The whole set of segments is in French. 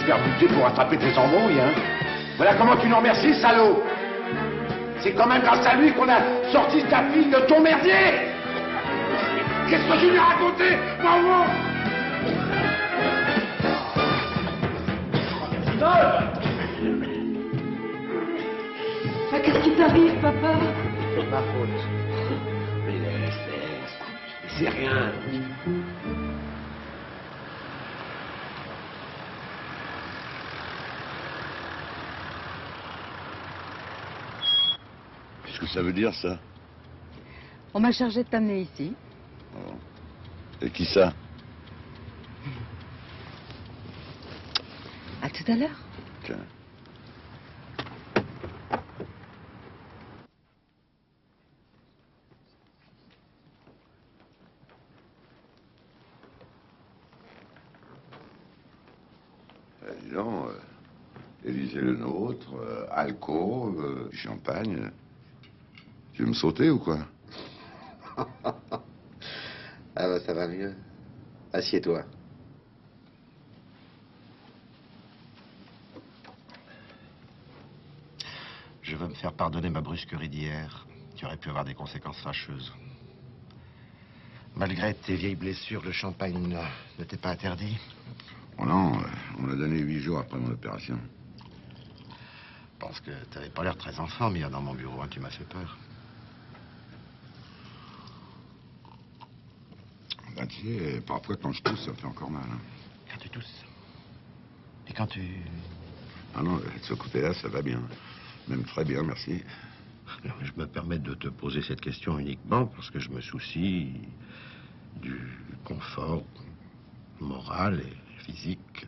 faire buter pour attraper tes embrouilles, hein. Voilà comment tu nous remercies, salaud. C'est quand même grâce à lui qu'on a sorti ta fille de ton merdier. Qu'est-ce que tu lui as raconté, bravo? Ah, qu'est-ce qui t'arrive, papa? C'est ma faute. Mais laisse. C'est rien. Qu'est-ce que ça veut dire, ça? On m'a chargé de t'amener ici. Oh. Et qui ça? À tout à l'heure. Tiens. Dis donc, Élysée le nôtre, alcôve, du champagne. Tu veux me sauter ou quoi? Ah bah ça va mieux. Assieds-toi. Je veux me faire pardonner ma brusquerie d'hier, qui aurait pu avoir des conséquences fâcheuses. Malgré tes vieilles blessures, le champagne ne t'est pas interdit? Oh non, on l'a donné 8 jours après mon opération. Je pense que t'avais pas l'air très en forme hier dans mon bureau, hein, tu m'as fait peur. Ben, tu sais, parfois quand je tousse, ça me fait encore mal. Hein. Quand tu tousses? Et quand tu... Ah non, de ce côté-là, ça va bien. Même très bien, merci. Non, je me permets de te poser cette question uniquement parce que je me soucie du confort moral et physique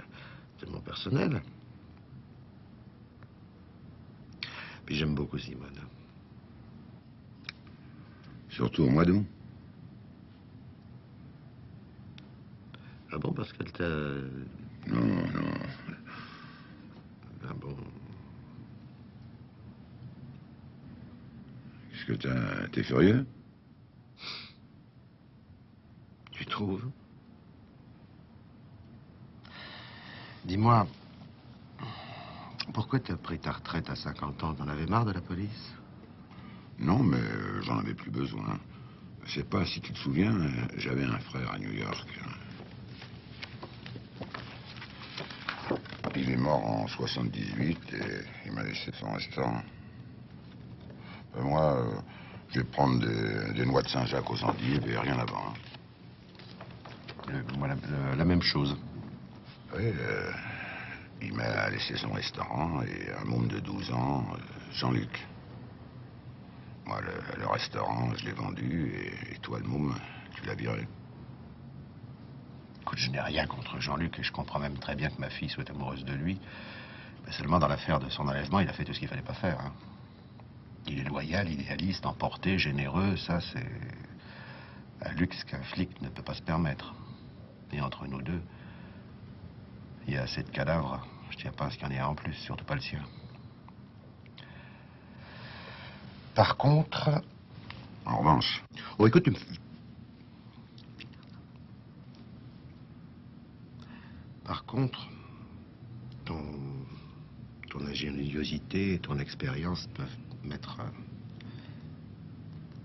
de mon personnel. Puis j'aime beaucoup Simone. Surtout au mois d'août. Ah bon, parce qu'elle t'a... Non. Ah bon. Qu'est-ce que t'es furieux? Tu trouves? Dis-moi, pourquoi t'as pris ta retraite à 50 ans? T'en avais marre de la police? Non, mais j'en avais plus besoin. Je sais pas si tu te souviens, j'avais un frère à New York. Il est mort en 78 et il m'a laissé son restaurant. Moi, je vais prendre des noix de Saint-Jacques aux endives et rien avant. Moi, la même chose. Oui, il m'a laissé son restaurant et un môme de 12 ans, Jean-Luc. Moi, le restaurant, je l'ai vendu et toi, le môme, tu l'as viré. Écoute, je n'ai rien contre Jean-Luc et je comprends même très bien que ma fille soit amoureuse de lui. Mais seulement dans l'affaire de son enlèvement, il a fait tout ce qu'il fallait pas faire. Hein. Il est loyal, idéaliste, emporté, généreux. Ça, c'est un luxe qu'un flic ne peut pas se permettre. Et entre nous deux, il y a assez de cadavres. Je tiens pas à ce qu'il y en ait un en plus, surtout pas le sien. Par contre... En revanche... Oh, écoute, tu me... Par contre, ton ingéniosité et ton expérience peuvent m'être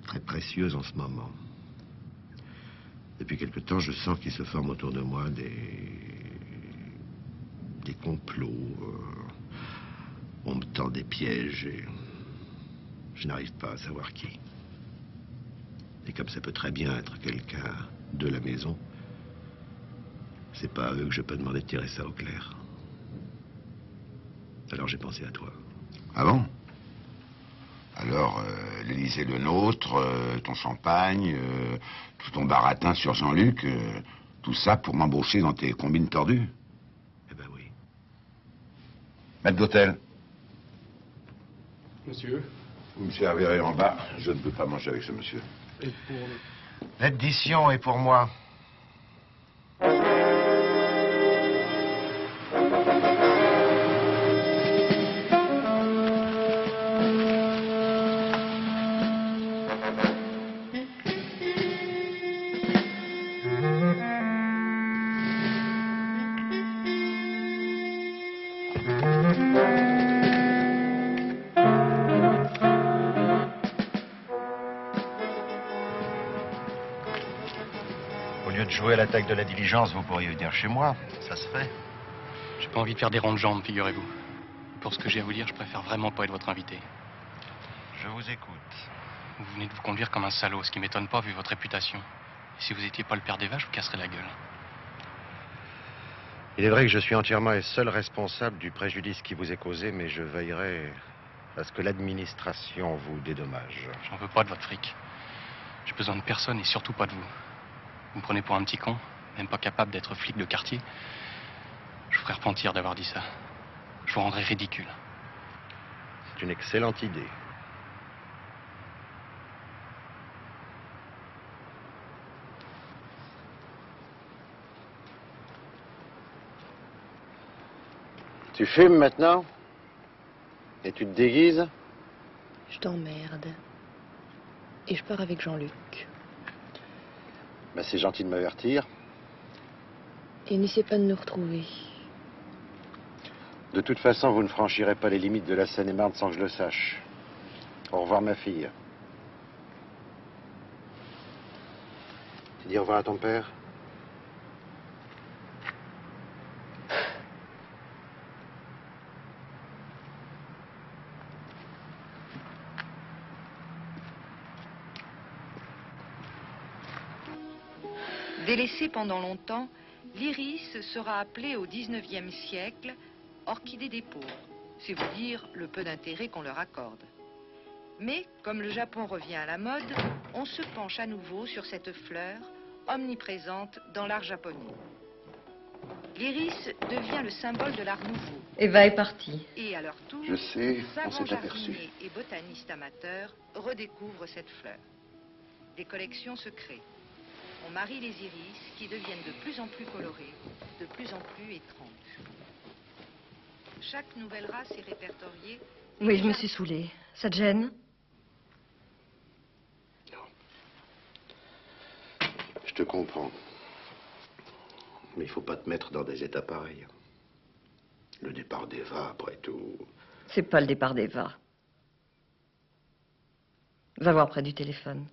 très précieuses en ce moment. Depuis quelque temps, je sens qu'il se forme autour de moi des complots. On me tend des pièges et je n'arrive pas à savoir qui. Et comme ça peut très bien être quelqu'un de la maison, c'est pas à eux que je peux demander de tirer ça au clair. Alors j'ai pensé à toi. Ah bon? Alors, l'Élysée le nôtre, ton champagne, tout ton baratin sur Jean-Luc, tout ça pour m'embaucher dans tes combines tordues? Eh ben oui. Maître d'hôtel. Monsieur? Vous me servirez en bas. Je ne peux pas manger avec ce monsieur. Et pour... L'addition est pour moi. Au lieu de jouer à l'attaque de la diligence, vous pourriez venir chez moi. Ça se fait. J'ai pas envie de faire des ronds de jambes, figurez-vous. Pour ce que j'ai à vous dire, je préfère vraiment pas être votre invité. Je vous écoute. Vous venez de vous conduire comme un salaud, ce qui m'étonne pas vu votre réputation. Et si vous étiez pas le père d'Eva, je vous casserais la gueule. Il est vrai que je suis entièrement et seul responsable du préjudice qui vous est causé, mais je veillerai à ce que l'administration vous dédommage. J'en veux pas de votre fric. J'ai besoin de personne et surtout pas de vous. Vous me prenez pour un petit con, même pas capable d'être flic de quartier. Je vous ferai repentir d'avoir dit ça. Je vous rendrai ridicule. C'est une excellente idée. Tu fumes maintenant? Et tu te déguises? Je t'emmerde. Et je pars avec Jean-Luc. Ben, c'est gentil de m'avertir. Et n'essaie pas de nous retrouver. De toute façon, vous ne franchirez pas les limites de la Seine-et-Marne sans que je le sache. Au revoir, ma fille. Tu dis au revoir à ton père? Délaissée pendant longtemps, l'iris sera appelée au XIXe siècle orchidée des pauvres, c'est vous dire le peu d'intérêt qu'on leur accorde. Mais, comme le Japon revient à la mode, on se penche à nouveau sur cette fleur omniprésente dans l'art japonais. L'iris devient le symbole de l'art nouveau. Eva est partie. Et à leur tour, Je sais, on savants s'est aperçu. jardiniers et botanistes amateurs redécouvrent cette fleur. Des collections se créent. On marie les iris qui deviennent de plus en plus colorés, de plus en plus étranges. Chaque nouvelle race est répertoriée. Oui, je me suis saoulée. Ça te gêne? Je te comprends. Mais il faut pas te mettre dans des états pareils. Le départ d'Eva, après tout... C'est pas le départ d'Eva. Va voir près du téléphone.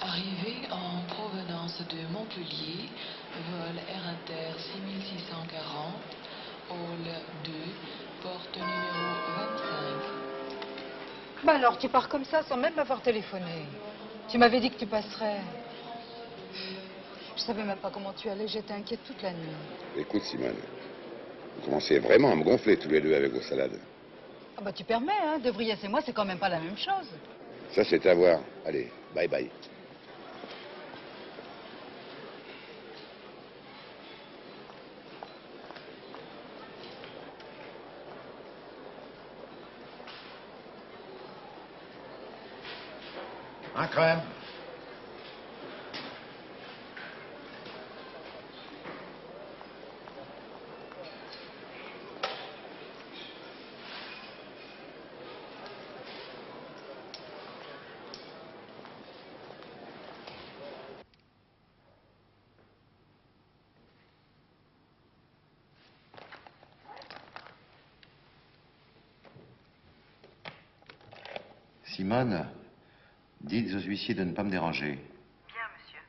Arrivé en provenance de Montpellier, vol Air Inter 6640, hall 2, porte numéro 25. Bah alors, tu pars comme ça sans même m'avoir téléphoné. Tu m'avais dit que tu passerais. Je savais même pas comment tu allais, j'étais inquiète toute la nuit. Écoute, Simone, vous commencez vraiment à me gonfler tous les deux avec vos salades. Ah bah tu permets, hein, De Vries et moi, c'est quand même pas la même chose. Ça, c'est à voir. Allez, bye bye. Un crème. Simone, dites aux huissiers de ne pas me déranger. Bien, monsieur.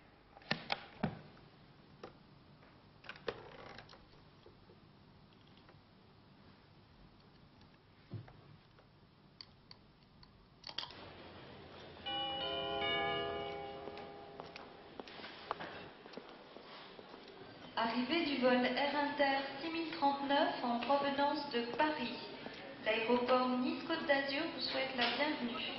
Arrivée du vol Air Inter 6039 en provenance de Paris. L'aéroport Nice-Côte d'Azur vous souhaite la bienvenue.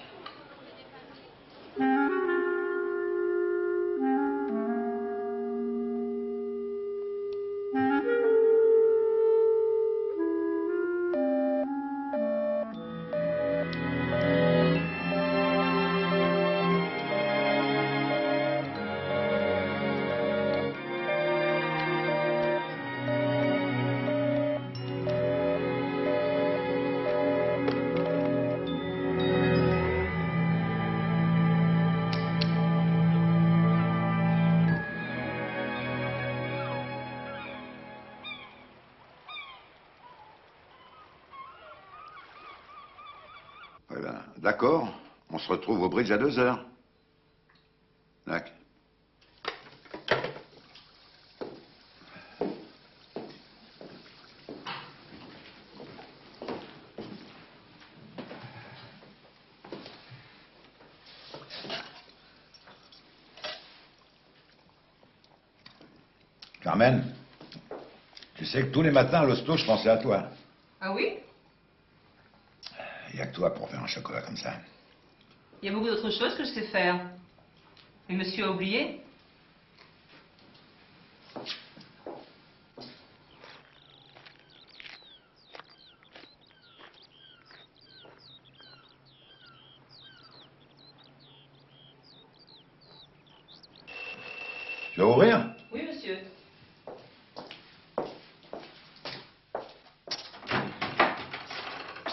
Très bien. D'accord. On se retrouve au bridge à 2h. D'accord. Carmen, tu sais que tous les matins à l'hosto, je pensais à toi. Ah oui? Il n'y a que toi pour faire un chocolat comme ça. Il y a beaucoup d'autres choses que je sais faire. Mais monsieur a oublié. Tu vas ouvrir? Oui, monsieur.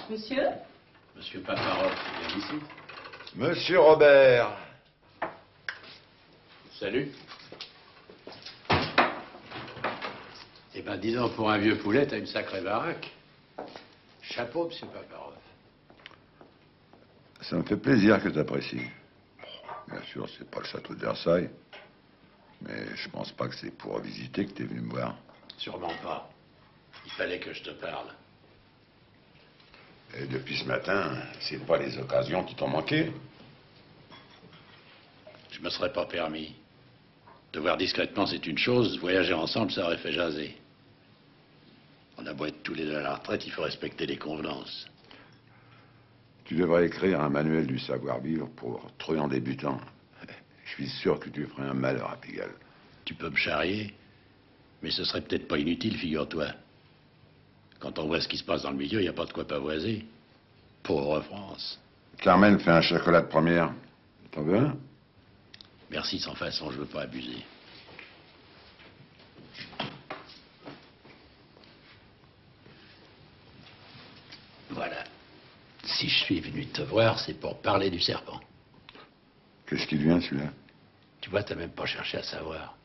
Monsieur? Monsieur Paparov, c'est bien ici. Monsieur Robert. Salut. Eh ben, dis donc, pour un vieux poulet, t'as une sacrée baraque. Chapeau, monsieur Paparov. Ça me fait plaisir que tu apprécies. Bien sûr, c'est pas le château de Versailles. Mais je pense pas que c'est pour visiter que t'es venu me voir. Sûrement pas. Il fallait que je te parle. Et depuis ce matin, c'est pas les occasions qui t'ont manqué? Je me serais pas permis. Te voir discrètement, c'est une chose. Voyager ensemble, ça aurait fait jaser. On a beau être tous les deux à la retraite, il faut respecter les convenances. Tu devrais écrire un manuel du savoir-vivre pour truands débutants. Je suis sûr que tu ferais un malheur à Pigalle. Tu peux me charrier, mais ce serait peut-être pas inutile, figure-toi. Quand on voit ce qui se passe dans le milieu, il n'y a pas de quoi pavoiser. Pauvre France. Carmen fait un chocolat de première. T'en veux un? Merci, sans façon, je veux pas abuser. Voilà. Si je suis venu te voir, c'est pour parler du serpent. Qu'est-ce qui devient, celui-là? Tu vois, t'as même pas cherché à savoir.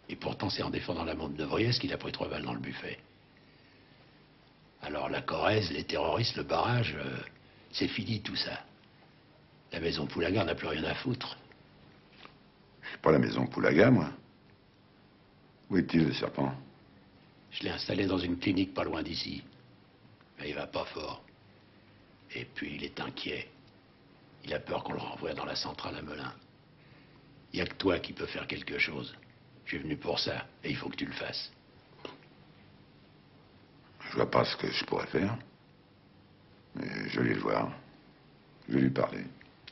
Et pourtant, c'est en défendant la montre de Vriès qu'il a pris 3 balles dans le buffet. Alors, la Corrèze, les terroristes, le barrage, c'est fini tout ça. La maison Poulaga n'a plus rien à foutre. Je suis pas la maison Poulaga, moi. Où est-il, le serpent? Je l'ai installé dans une clinique pas loin d'ici. Mais il va pas fort. Et puis, il est inquiet. Il a peur qu'on le renvoie dans la centrale à Melun. Il n'y a que toi qui peux faire quelque chose. Je suis venu pour ça, et il faut que tu le fasses. Je vois pas ce que je pourrais faire. Mais je vais le voir. Je vais lui parler.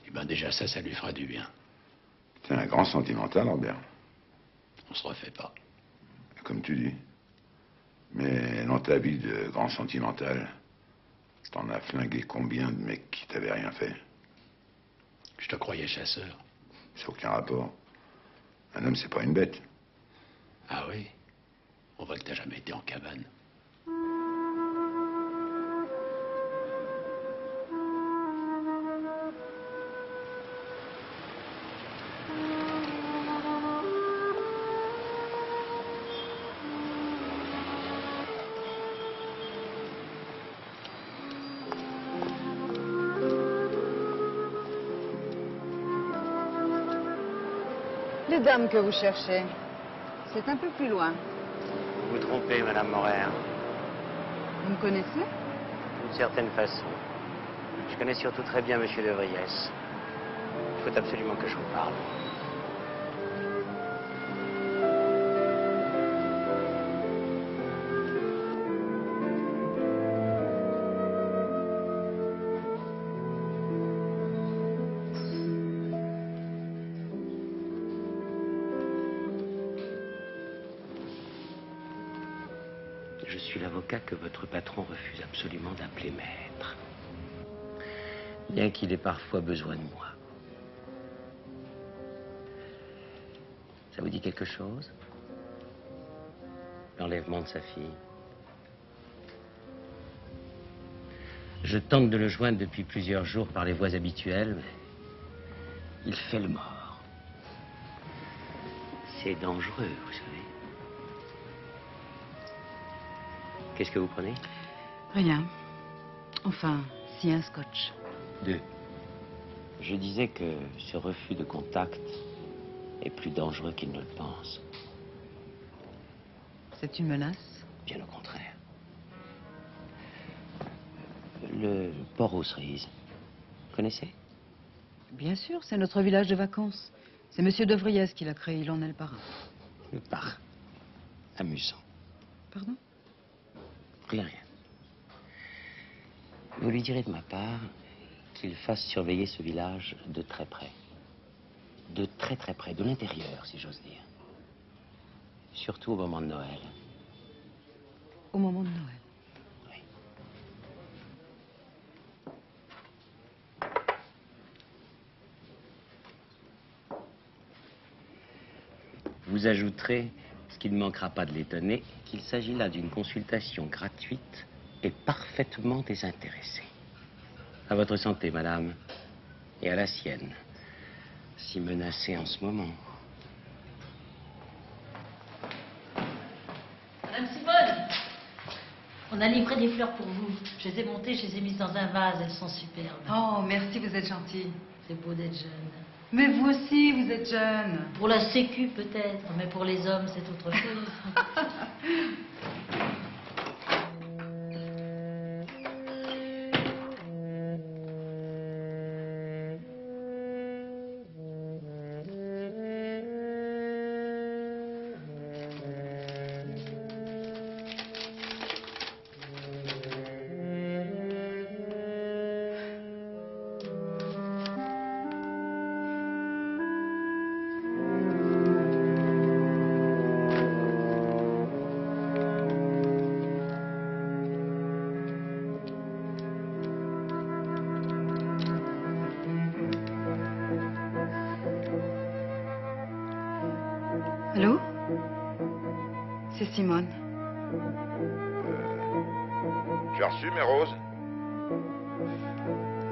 Eh ben déjà ça lui fera du bien. T'es un grand sentimental, Robert. On se refait pas. Comme tu dis. Mais dans ta vie de grand sentimental, t'en as flingué combien de mecs qui t'avaient rien fait? Je te croyais chasseur. C'est aucun rapport. Un homme, c'est pas une bête. Ah oui? On voit que t'as jamais été en cabane. Les dames que vous cherchez, c'est un peu plus loin. Vous vous trompez, Madame Morer. Vous me connaissez? D'une certaine façon. Je connais surtout très bien Monsieur de Vriès. Il faut absolument que je vous parle. Je suis l'avocat que votre patron refuse absolument d'appeler maître. Bien qu'il ait parfois besoin de moi. Ça vous dit quelque chose? L'enlèvement de sa fille. Je tente de le joindre depuis plusieurs jours par les voies habituelles, mais il fait le mort. C'est dangereux, vous savez. Qu'est-ce que vous prenez? Rien. Enfin, si un scotch. 2. Je disais que ce refus de contact est plus dangereux qu'il ne le pense. C'est une menace? Bien au contraire. Le port aux Cerises. Connaissez? Bien sûr, c'est notre village de vacances. C'est Monsieur De Vries qui l'a créé, il en est le parrain. Le parrain. Amusant. Pardon? Rien. Vous lui direz de ma part qu'il fasse surveiller ce village de très près. De très très près, de l'intérieur, si j'ose dire. Surtout au moment de Noël. Au moment de Noël? Oui. Vous ajouterez, ce qui ne manquera pas de l'étonner, qu'il s'agit là d'une consultation gratuite et parfaitement désintéressée. À votre santé, madame, et à la sienne, si menacée en ce moment. Madame Simone, on a livré des fleurs pour vous. Je les ai montées, je les ai mises dans un vase, elles sont superbes. Oh, merci, vous êtes gentille. C'est beau d'être jeune. Mais vous aussi, vous êtes jeune. Pour la sécu peut-être, mais pour les hommes c'est autre chose. Allô? C'est Simone. Tu as reçu mes roses?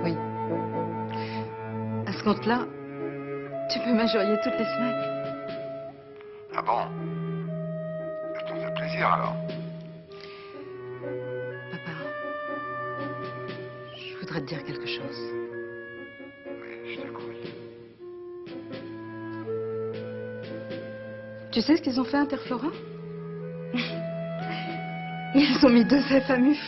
Oui. À ce compte-là, tu peux m'injurier toutes les semaines. Ah bon? Ça t'en fait plaisir alors? Papa, je voudrais te dire quelque chose. Oui, je t'écoute. Tu sais ce qu'ils ont fait à Interflora? Ils ont mis 2 F à mufle.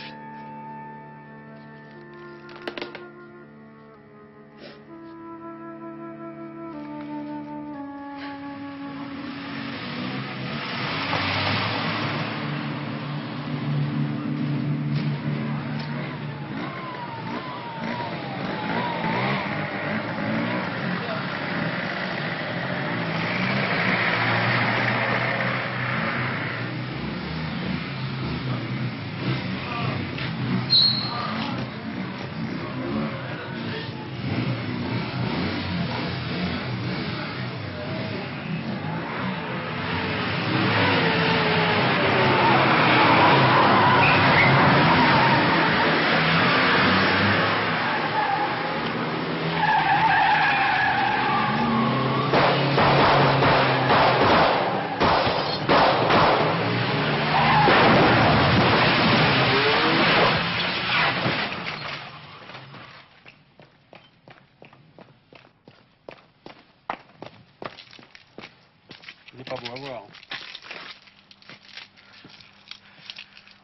Il n'est pas beau à voir.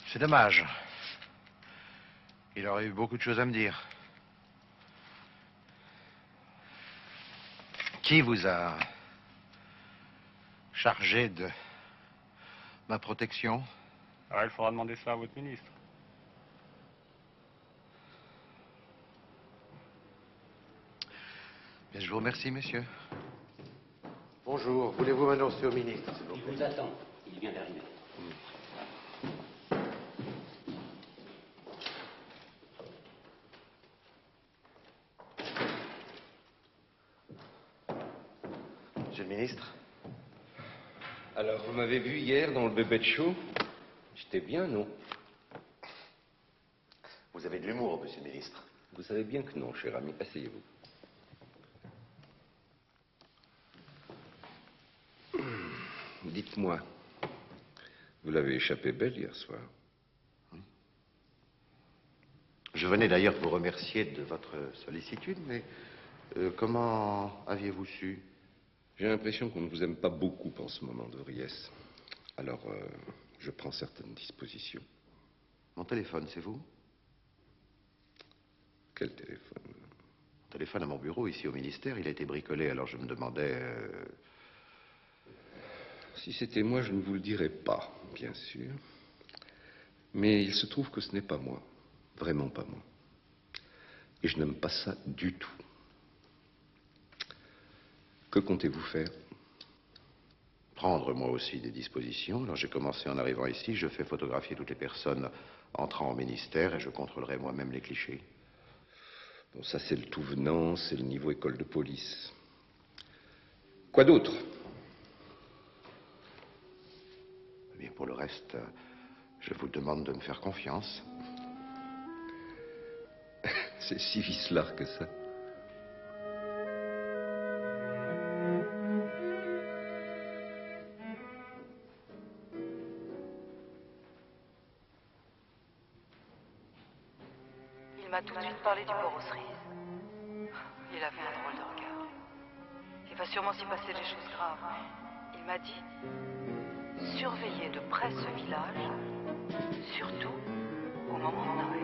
C'est dommage. Il aurait eu beaucoup de choses à me dire. Qui vous a chargé de ma protection? Ah, il faudra demander ça à votre ministre. Bien, je vous remercie, monsieur. Bonjour, voulez-vous m'annoncer au ministre, s'il vous plaît? Il vous attend. Il vient d'arriver. Monsieur le ministre? Alors, vous m'avez vu hier dans le bébé de chou? J'étais bien, non? Vous avez de l'humour, monsieur le ministre. Vous savez bien que non, cher ami. Asseyez-vous. Dites-moi, vous l'avez échappé belle hier soir. Je Je venais d'ailleurs vous remercier de votre sollicitude, mais comment aviez-vous su? J'ai l'impression qu'on ne vous aime pas beaucoup en ce moment, de Vries. Alors, je prends certaines dispositions. Mon téléphone, c'est vous? Quel téléphone? Mon téléphone à mon bureau, ici au ministère, il a été bricolé, alors je me demandais... Si c'était moi, je ne vous le dirais pas, bien sûr. Mais il se trouve que ce n'est pas moi. Vraiment pas moi. Et je n'aime pas ça du tout. Que comptez-vous faire? Prendre, moi aussi, des dispositions. Alors j'ai commencé en arrivant ici, je fais photographier toutes les personnes entrant au ministère et je contrôlerai moi-même les clichés. Bon, ça c'est le tout venant, c'est le niveau école de police. Quoi d'autre? Eh bien, pour le reste, je vous demande de me faire confiance. C'est si vicelard que ça. Il m'a tout de suite parlé du port aux cerises. Il avait un drôle de regard. Il va sûrement s'y passer des choses graves. Il m'a dit, surveillez de près ce village, surtout au moment de Noël.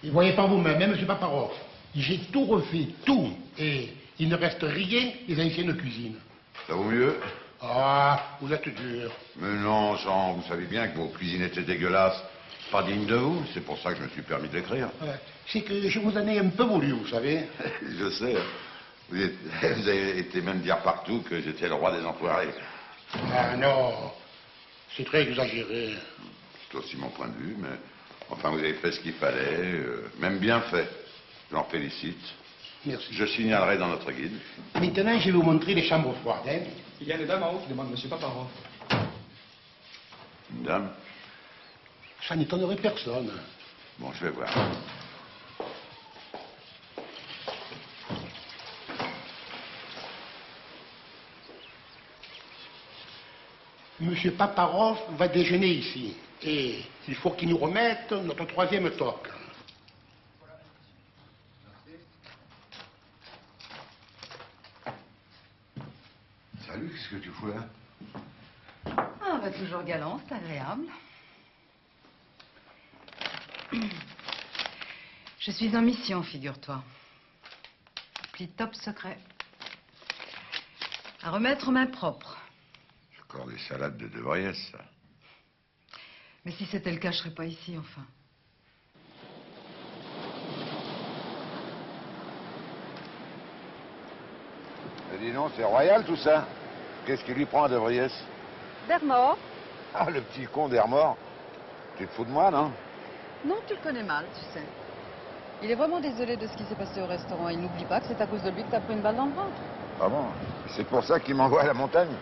Et voyez par vous-même, M. Paparov, j'ai tout refait, tout, et il ne reste rien des anciennes cuisines. Ça vaut mieux? Ah, vous êtes dur. Mais non, Jean, vous savez bien que vos cuisines étaient dégueulasses. Pas dignes de vous, c'est pour ça que je me suis permis de l'écrire. C'est que je vous en ai un peu voulu, vous savez. Je sais. Vous avez été même dire partout que j'étais le roi des enfoirés. Ah non, c'est très exagéré. C'est aussi mon point de vue, mais enfin, vous avez fait ce qu'il fallait, même bien fait. J'en félicite. Merci. Je signalerai dans notre guide. Maintenant, je vais vous montrer les chambres froides. Hein. Il y a une dame en haut qui demande M. Paparov. Une dame? Ça n'étonnerait personne. Bon, je vais voir. Monsieur Paparov va déjeuner ici. Et il faut qu'il nous remette notre troisième toque. Salut, qu'est-ce que tu fous là? Ah, bah toujours galant, c'est agréable. Je suis en mission, figure-toi. Pli top secret. À remettre aux mains propres. Encore des salades de De Vries, ça. Mais si c'était le cas, je serais pas ici, enfin. Mais dis donc, c'est royal tout ça. Qu'est-ce qui lui prend à De Vries? Bernard? Ah, le petit con d'Hermort. Tu te fous de moi, non? Non, tu le connais mal, tu sais. Il est vraiment désolé de ce qui s'est passé au restaurant. Il n'oublie pas que c'est à cause de lui que t'as pris une balle dans le ventre. Ah bon? C'est pour ça qu'il m'envoie à la montagne?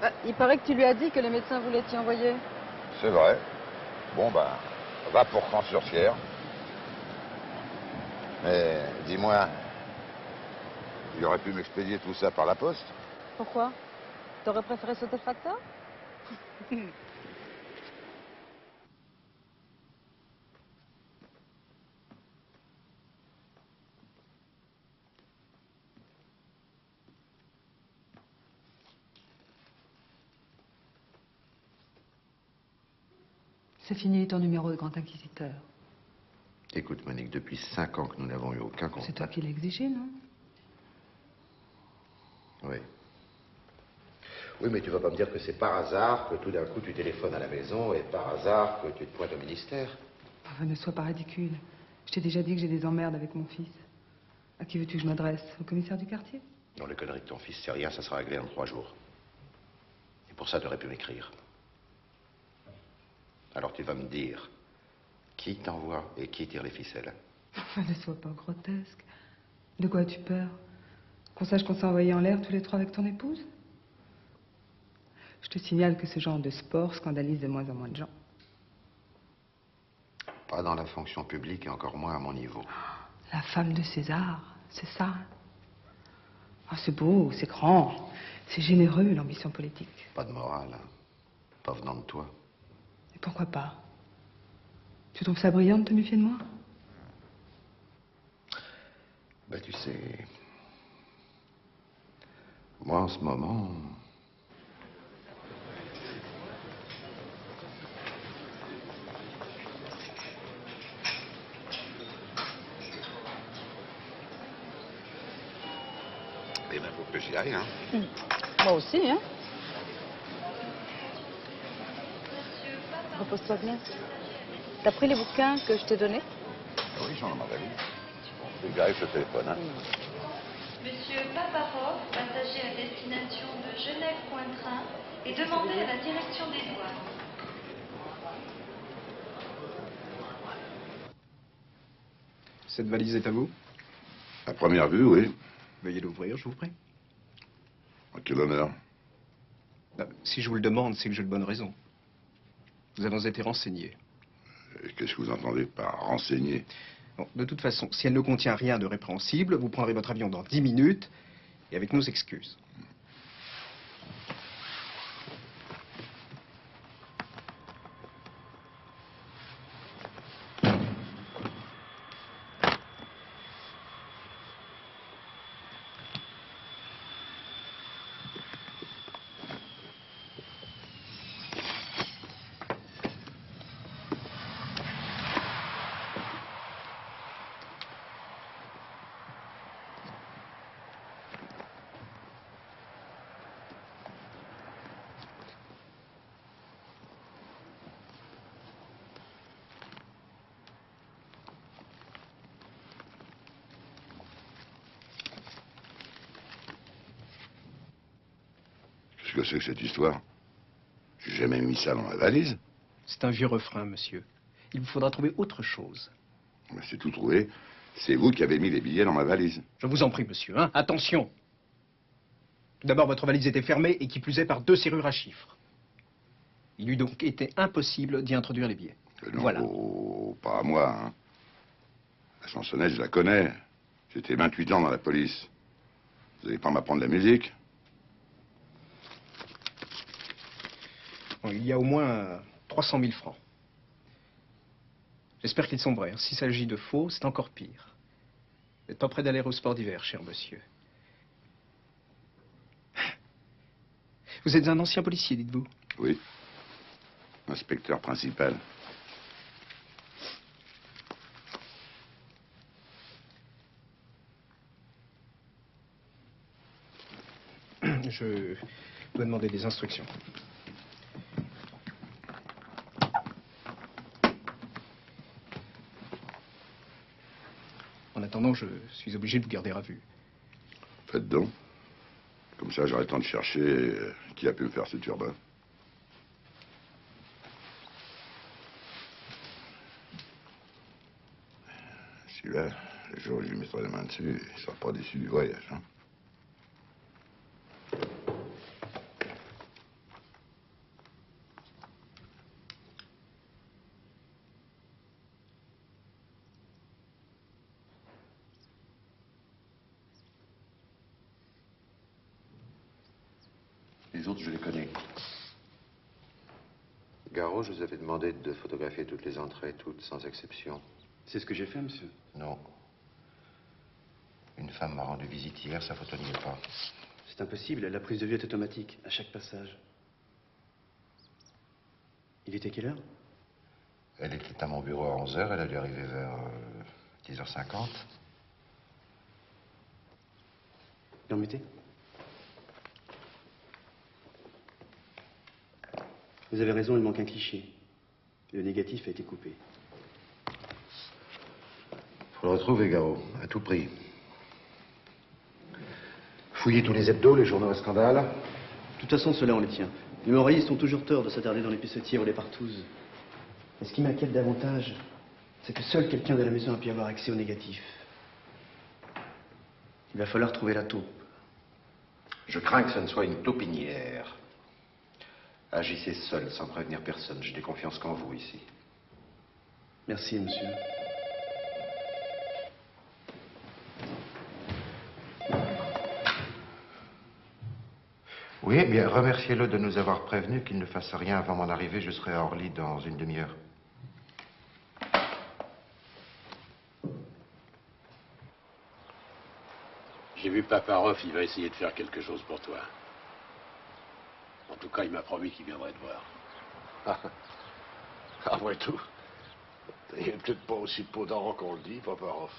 Bah, il paraît que tu lui as dit que les médecins voulaient t'y envoyer. C'est vrai. Bon, ben, va pour Caen-sur-Sierre. Mais, dis-moi, il aurait pu m'expédier tout ça par la poste? Pourquoi? T'aurais préféré sauter le facteur? C'est fini ton numéro de grand inquisiteur. Écoute, Monique, depuis 5 ans que nous n'avons eu aucun contact. C'est toi qui l'as exigé, non? Oui. Oui, mais tu vas pas me dire que c'est par hasard que tout d'un coup tu téléphones à la maison et par hasard que tu te pointes au ministère. Enfin, ne sois pas ridicule. Je t'ai déjà dit que j'ai des emmerdes avec mon fils. À qui veux-tu que je m'adresse? Au commissaire du quartier? Non, les conneries de ton fils, c'est rien, ça sera réglé en 3 jours. Et pour ça, tu aurais pu m'écrire. Alors tu vas me dire qui t'envoie et qui tire les ficelles. Enfin, ne sois pas grotesque. De quoi as-tu peur? Qu'on sache qu'on s'est envoyé en l'air tous les trois avec ton épouse? Je te signale que ce genre de sport scandalise de moins en moins de gens. Pas dans la fonction publique et encore moins à mon niveau. La femme de César, c'est ça. Ah, c'est beau, c'est grand, c'est généreux, l'ambition politique. Pas de morale, hein. Pas venant de toi. Et pourquoi pas? Tu trouves ça brillant de te méfier de moi? Ben, tu sais... Moi, en ce moment... Eh ben, faut que j'y aille, hein. Moi aussi, hein. Repose-toi bien. T'as pris les bouquins que je t'ai donnés? Oui, j'en ai ma valise. Bon, j'y arrive, je te téléphone, hein. Monsieur Paparov, passager à destination de Genève-Cointrin, est demandé à la direction des douanes. Cette valise est à vous? À première vue, oui. Veuillez l'ouvrir, je vous prie. À quel honneur? Si je vous le demande, c'est que j'ai de bonnes raisons. Nous avons été renseignés. Et qu'est-ce que vous entendez par renseigner? Bon, de toute façon, si elle ne contient rien de répréhensible, vous prendrez votre avion dans 10 minutes, et avec nos excuses. Qu'est-ce que c'est que cette histoire? J'ai jamais mis ça dans ma valise. C'est un vieux refrain, monsieur. Il vous faudra trouver autre chose. Mais c'est tout trouvé. C'est vous qui avez mis les billets dans ma valise. Je vous en prie, monsieur, hein. Attention. Tout d'abord, votre valise était fermée et qui plus est par 2 serrures à chiffres. Il eût donc été impossible d'y introduire les billets. Non, Voilà. oh, pas à moi, hein. La chansonnette, je la connais. J'étais 28 ans dans la police. Vous n'allez pas m'apprendre la musique? Bon, il y a au moins 300 000 francs. J'espère qu'ils sont vrais. S'il s'agit de faux, c'est encore pire. Vous n'êtes pas prêt d'aller au sport d'hiver, cher monsieur. Vous êtes un ancien policier, dites-vous? Oui. Inspecteur principal. Je dois demander des instructions. En attendant, je suis obligé de vous garder à vue. Faites donc. Comme ça, j'aurai le temps de chercher qui a pu me faire ce turbin. Celui-là, le jour où je lui mettrai la main dessus, il ne sera pas déçu du voyage, hein. Les autres, je les connais. Garot, je vous avais demandé de photographier toutes les entrées, toutes, sans exception. C'est ce que j'ai fait, monsieur? Non. Une femme m'a rendu visite hier, sa photo n'y est pas. C'est impossible, la prise de vue est automatique, à chaque passage. Il était quelle heure? Elle était à mon bureau à 11h, elle a dû arriver vers 10h50. Permettez? Vous avez raison, il manque un cliché. Le négatif a été coupé. Faut le retrouver, Garo, à tout prix. Fouiller tous les hebdos, les journaux à scandale. De toute façon, ceux-là, on les tient. Les moralistes ont toujours tort de s'attarder dans les pissotiers ou les partouzes. Mais ce qui m'inquiète davantage, c'est que seul quelqu'un de la maison a pu avoir accès au négatif. Il va falloir trouver la taupe. Je crains que ce ne soit une taupinière. Agissez seul, sans prévenir personne. Je n'ai confiance qu'en vous, ici. Merci, monsieur. Oui, eh bien, remerciez-le de nous avoir prévenus qu'il ne fasse rien avant mon arrivée. Je serai à Orly dans une demi-heure. J'ai vu Paparov, il va essayer de faire quelque chose pour toi. En tout cas, il m'a promis qu'il viendrait te voir. Après tout, il n'est peut-être pas aussi podant qu'on le dit, Paparov.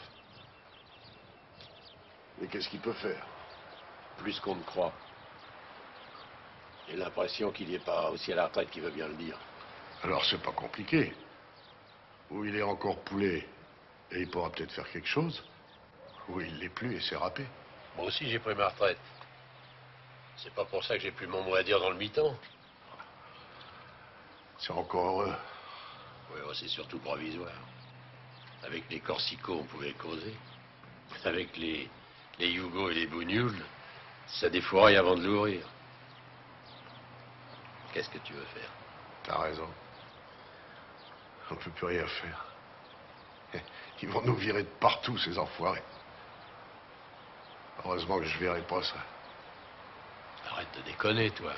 Mais qu'est-ce qu'il peut faire? Plus qu'on ne croit. J'ai l'impression qu'il n'est pas aussi à la retraite qu'il veut bien le dire. Alors c'est pas compliqué. Ou il est encore poulet et il pourra peut-être faire quelque chose, ou il l'est plus et c'est râpé. Moi aussi, j'ai pris ma retraite. C'est pas pour ça que j'ai plus mon mot à dire dans le mi-temps. C'est encore heureux. Oui, c'est surtout provisoire. Avec les Corsico, on pouvait causer. Avec les Yugo et les Bougnoules, ça défouraille avant de l'ouvrir. Qu'est-ce que tu veux faire? T'as raison. On ne peut plus rien faire. Ils vont nous virer de partout, ces enfoirés. Heureusement que je verrai pas ça. Arrête de déconner, toi.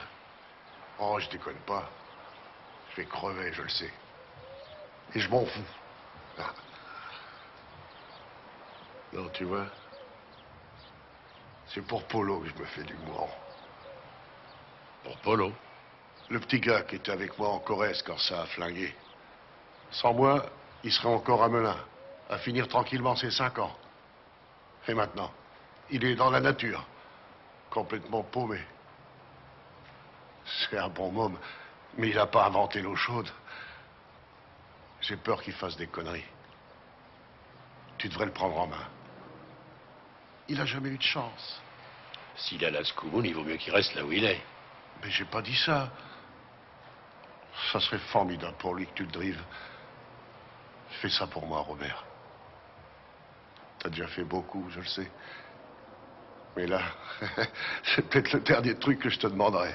Oh, je déconne pas. Je vais crever, je le sais. Et je m'en fous. Non, tu vois, c'est pour Polo que je me fais du mourant. Pour Polo? Le petit gars qui était avec moi en Corrèze quand ça a flingué. Sans moi, il serait encore à Melun, à finir tranquillement ses 5 ans. Et maintenant, il est dans la nature, complètement paumé. C'est un bon môme, mais il n'a pas inventé l'eau chaude. J'ai peur qu'il fasse des conneries. Tu devrais le prendre en main. Il n'a jamais eu de chance. S'il a la scoumoune, il vaut mieux qu'il reste là où il est. Mais j'ai pas dit ça. Ça serait formidable pour lui que tu le drives. Fais ça pour moi, Robert. T'as déjà fait beaucoup, je le sais. Mais là, c'est peut-être le dernier truc que je te demanderai.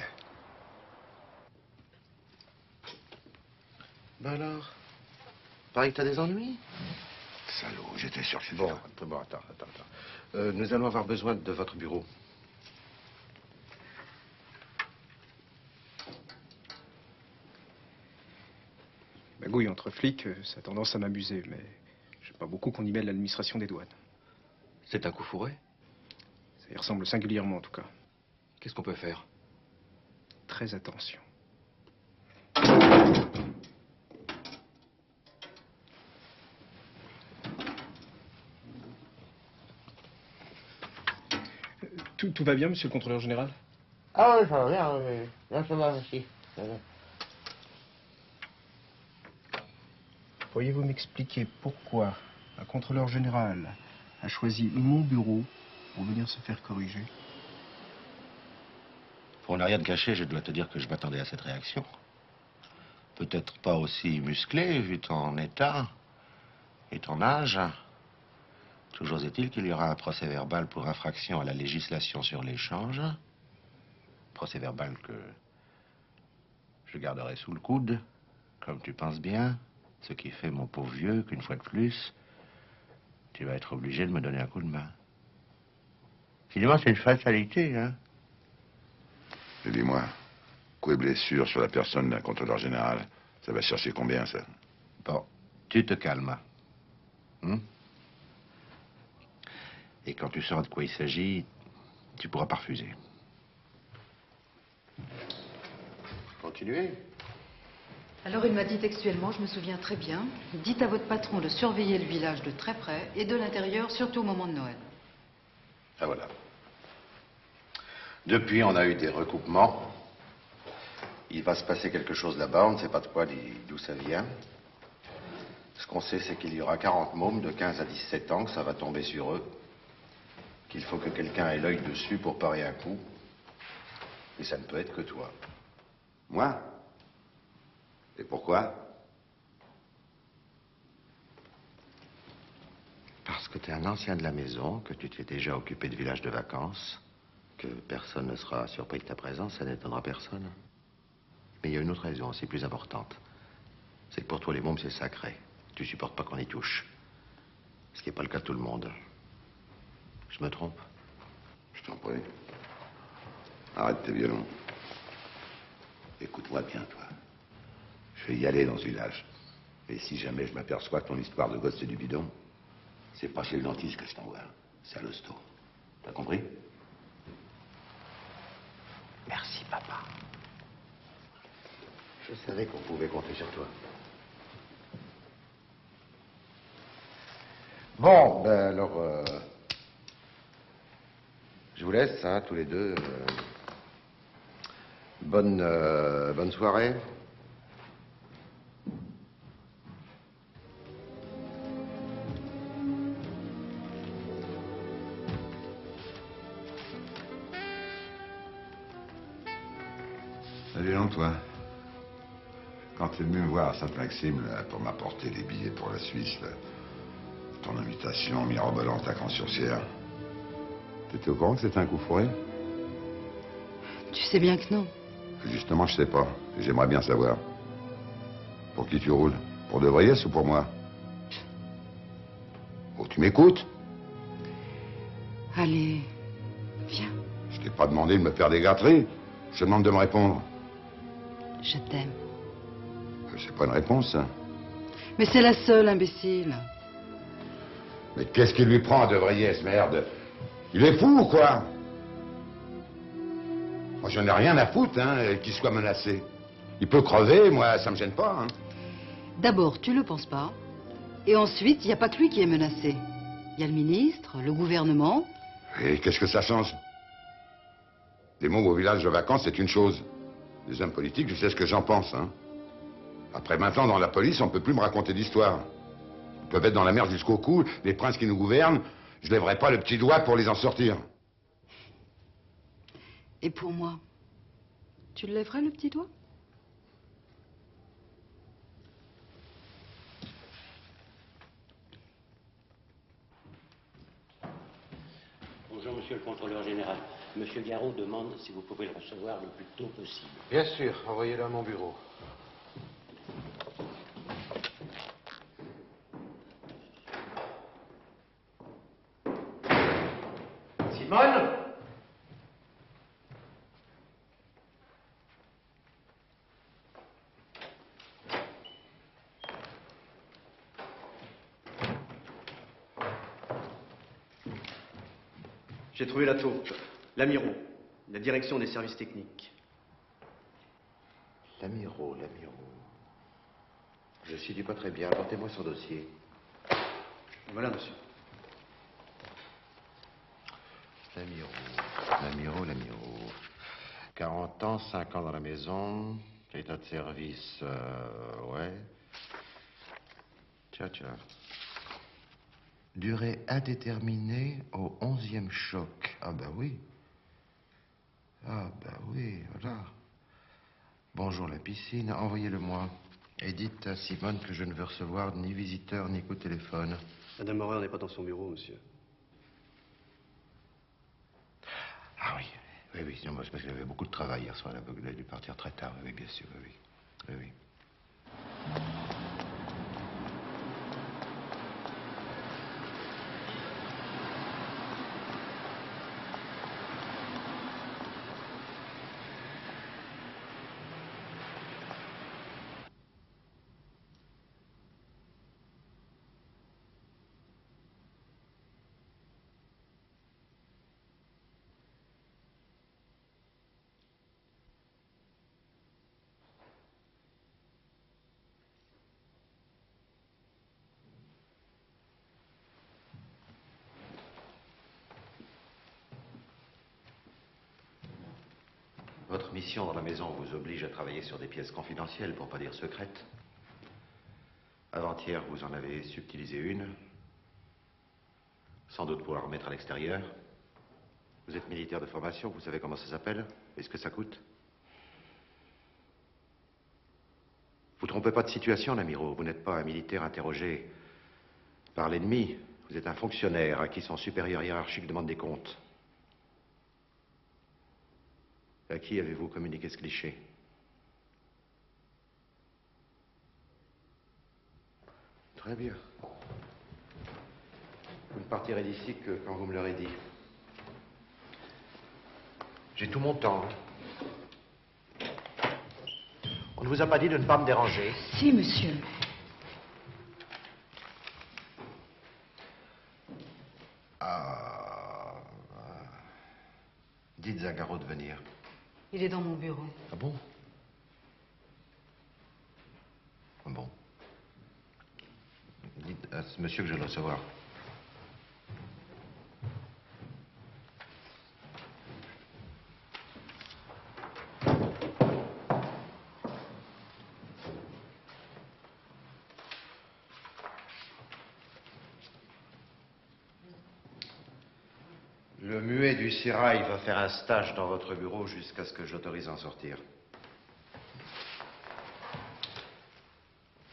Ben alors, pareil que t'as des ennuis? Salaud, j'étais sûr que c'était... Bon, attends. Nous allons avoir besoin de votre bureau. Magouille entre flics, ça a tendance à m'amuser, mais j'aime pas beaucoup qu'on y mêle l'administration des douanes. C'est un coup fourré? Ça y ressemble singulièrement, en tout cas. Qu'est-ce qu'on peut faire? Très attention. Tout va bien, monsieur le contrôleur général? Ah oui, ça va bien, oui. Là, ça va, merci. Ça va. Pourriez-vous m'expliquer pourquoi un contrôleur général a choisi mon bureau pour venir se faire corriger? Pour ne rien te cacher, je dois te dire que je m'attendais à cette réaction. Peut-être pas aussi musclée, vu ton état et ton âge. Toujours est-il qu'il y aura un procès-verbal pour infraction à la législation sur l'échange. Procès-verbal que je garderai sous le coude, comme tu penses bien. Ce qui fait, mon pauvre vieux, qu'une fois de plus, tu vas être obligé de me donner un coup de main. Finalement, c'est une fatalité, hein? Et dis-moi, coups et blessures sur la personne d'un contrôleur général, ça va chercher combien, ça? Bon, tu te calmes. Et quand tu sauras de quoi il s'agit, tu pourras pas refuser. Continuez. Alors il m'a dit textuellement, je me souviens très bien, dites à votre patron de surveiller le village de très près et de l'intérieur, surtout au moment de Noël. Ah voilà. Depuis, on a eu des recoupements. Il va se passer quelque chose là-bas, on ne sait pas de quoi ni d'où ça vient. Ce qu'on sait, c'est qu'il y aura 40 mômes de 15 à 17 ans, que ça va tomber sur eux, qu'il faut que quelqu'un ait l'œil dessus pour parer un coup. Et ça ne peut être que toi. Moi? Et pourquoi? Parce que tu es un ancien de la maison, que tu t'es déjà occupé de village de vacances, que personne ne sera surpris de ta présence, ça n'étonnera personne. Mais il y a une autre raison aussi plus importante. C'est que pour toi, les mômes, c'est sacré. Tu supportes pas qu'on y touche. Ce qui n'est pas le cas de tout le monde. Je me trompe? Je t'en prie. Arrête tes violons. Écoute-moi bien, toi. Je vais y aller dans ce village. Et si jamais je m'aperçois que ton histoire de gosse, c'est du bidon, c'est pas chez le dentiste que je t'envoie. C'est à l'hosto. T'as compris? Merci, papa. Je savais qu'on pouvait compter sur toi. Bon, ben alors... je vous laisse, hein, tous les deux. Bonne soirée. Salut, non, toi. Quand tu es venu me voir à Sainte-Maxime, là, pour m'apporter les billets pour la Suisse, là, ton invitation mirobolante à Grand-sur-Sierre, t'étais au courant que c'était un coup fourré? Tu sais bien que non. Justement, je sais pas. Et j'aimerais bien savoir. Pour qui tu roules? Pour De Vriès ou pour moi? Oh, tu m'écoutes? Allez, viens, Je t'ai pas demandé de me faire des gâteries. Je te demande de me répondre. je t'aime. C'est pas une réponse, ça. Mais c'est la seule, imbécile. Mais qu'est-ce qui lui prend à De Vriès, merde? Il est fou ou quoi? Moi, j'en ai rien à foutre, hein, qu'il soit menacé. Il peut crever, moi, ça me gêne pas, hein. D'abord, tu le penses pas. Et ensuite, il n'y a pas que lui qui est menacé. Il y a le ministre, le gouvernement. Et qu'est-ce que ça change? Des mots au village de vacances, c'est une chose. Les hommes politiques, je sais ce que j'en pense, hein. Après 20 ans dans la police, on peut plus me raconter d'histoires. Ils peuvent être dans la merde jusqu'au cou, les princes qui nous gouvernent, je lèverai pas le petit doigt pour les en sortir. Et pour moi, tu le lèverais, le petit doigt? Bonjour, monsieur le contrôleur général. Monsieur Garot demande si vous pouvez le recevoir le plus tôt possible. Bien sûr, envoyez-le à mon bureau. Simone? J'ai trouvé la taupe, l'Amiro, la direction des services techniques. L'Amiro. Je suis pas très bien. Apportez-moi son dossier. Voilà, monsieur. L'Amiro. 40 ans, 5 ans dans la maison. État de service, ouais. Tiens. Durée indéterminée au 11e choc. Ah bah oui, voilà. Bonjour la piscine, envoyez-le-moi. Et dites à Simone que je ne veux recevoir ni visiteur ni coup de téléphone. Madame Morin n'est pas dans son bureau, monsieur. Ah oui, non, c'est parce qu'il avait beaucoup de travail hier soir, il a dû partir très tard, oui, bien sûr, oui. votre mission dans la maison vous oblige à travailler sur des pièces confidentielles, pour pas dire secrètes. Avant-hier, vous en avez subtilisé une. Sans doute pour la remettre à l'extérieur. Vous êtes militaire de formation, vous savez comment ça s'appelle? Et ce que ça coûte? Vous trompez pas de situation, l'Amiro. Vous n'êtes pas un militaire interrogé par l'ennemi. Vous êtes un fonctionnaire à qui son supérieur hiérarchique demande des comptes. À qui avez-vous communiqué ce cliché? Très bien. Vous ne partirez d'ici que quand vous me l'aurez dit. J'ai tout mon temps. On ne vous a pas dit de ne pas me déranger? Si, monsieur. Dites à Garot de venir. Il est dans mon bureau. Ah bon? Ah bon. Dites à ce monsieur que je vais le recevoir. Le muet du Sérail va faire un stage dans votre bureau jusqu'à ce que j'autorise à en sortir.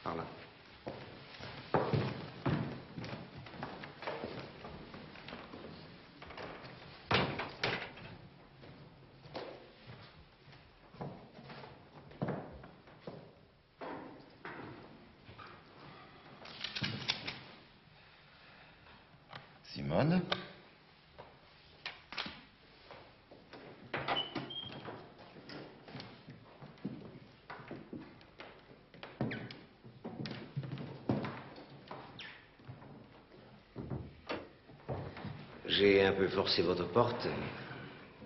Par là. Simone. J'ai un peu forcé votre porte.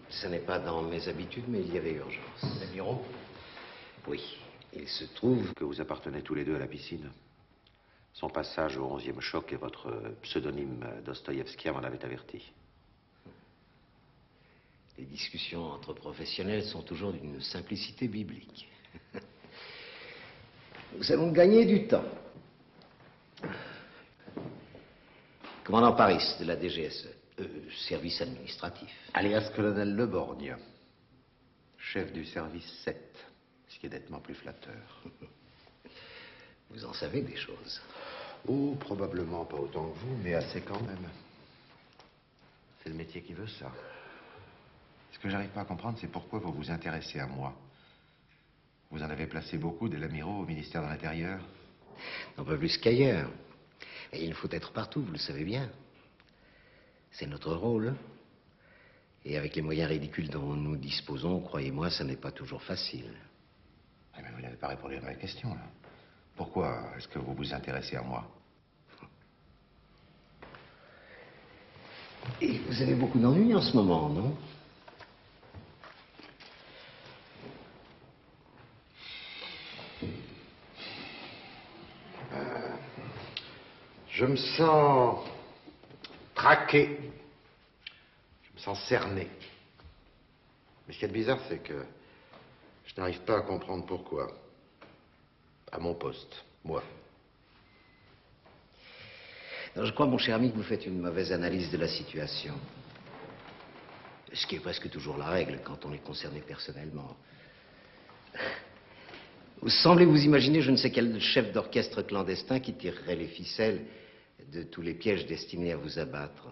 Ce n'est pas dans mes habitudes, mais il y avait urgence. L'Amiro? Oui. Il se trouve que vous appartenez tous les deux à la piscine. Son passage au 11e choc et votre pseudonyme Dostoïevski m'en avait averti. Les discussions entre professionnels sont toujours d'une simplicité biblique. Nous allons gagner du temps. Commandant Paris de la DGSE, service administratif. Alias colonel Leborgne, chef du service 7, ce qui est nettement plus flatteur. Vous en savez des choses. Oh, probablement pas autant que vous, mais assez quand même. C'est le métier qui veut ça. Ce que j'arrive pas à comprendre, c'est pourquoi vous vous intéressez à moi. Vous en avez placé beaucoup des Lamiro au ministère de l'Intérieur? Un peu plus qu'ailleurs. Et il faut être partout, vous le savez bien. C'est notre rôle. Et avec les moyens ridicules dont nous disposons, croyez-moi, ça n'est pas toujours facile. Mais vous n'avez pas répondu à ma question, là. Pourquoi est-ce que vous vous intéressez à moi? Et vous avez beaucoup d'ennuis en ce moment, non? Je me sens traqué. Je me sens cerné. Mais ce qui est bizarre, c'est que je n'arrive pas à comprendre pourquoi. À mon poste, moi. Non, je crois, mon cher ami, que vous faites une mauvaise analyse de la situation. Ce qui est presque toujours la règle quand on est concerné personnellement. Vous semblez vous imaginer je ne sais quel chef d'orchestre clandestin qui tirerait les ficelles de tous les pièges destinés à vous abattre.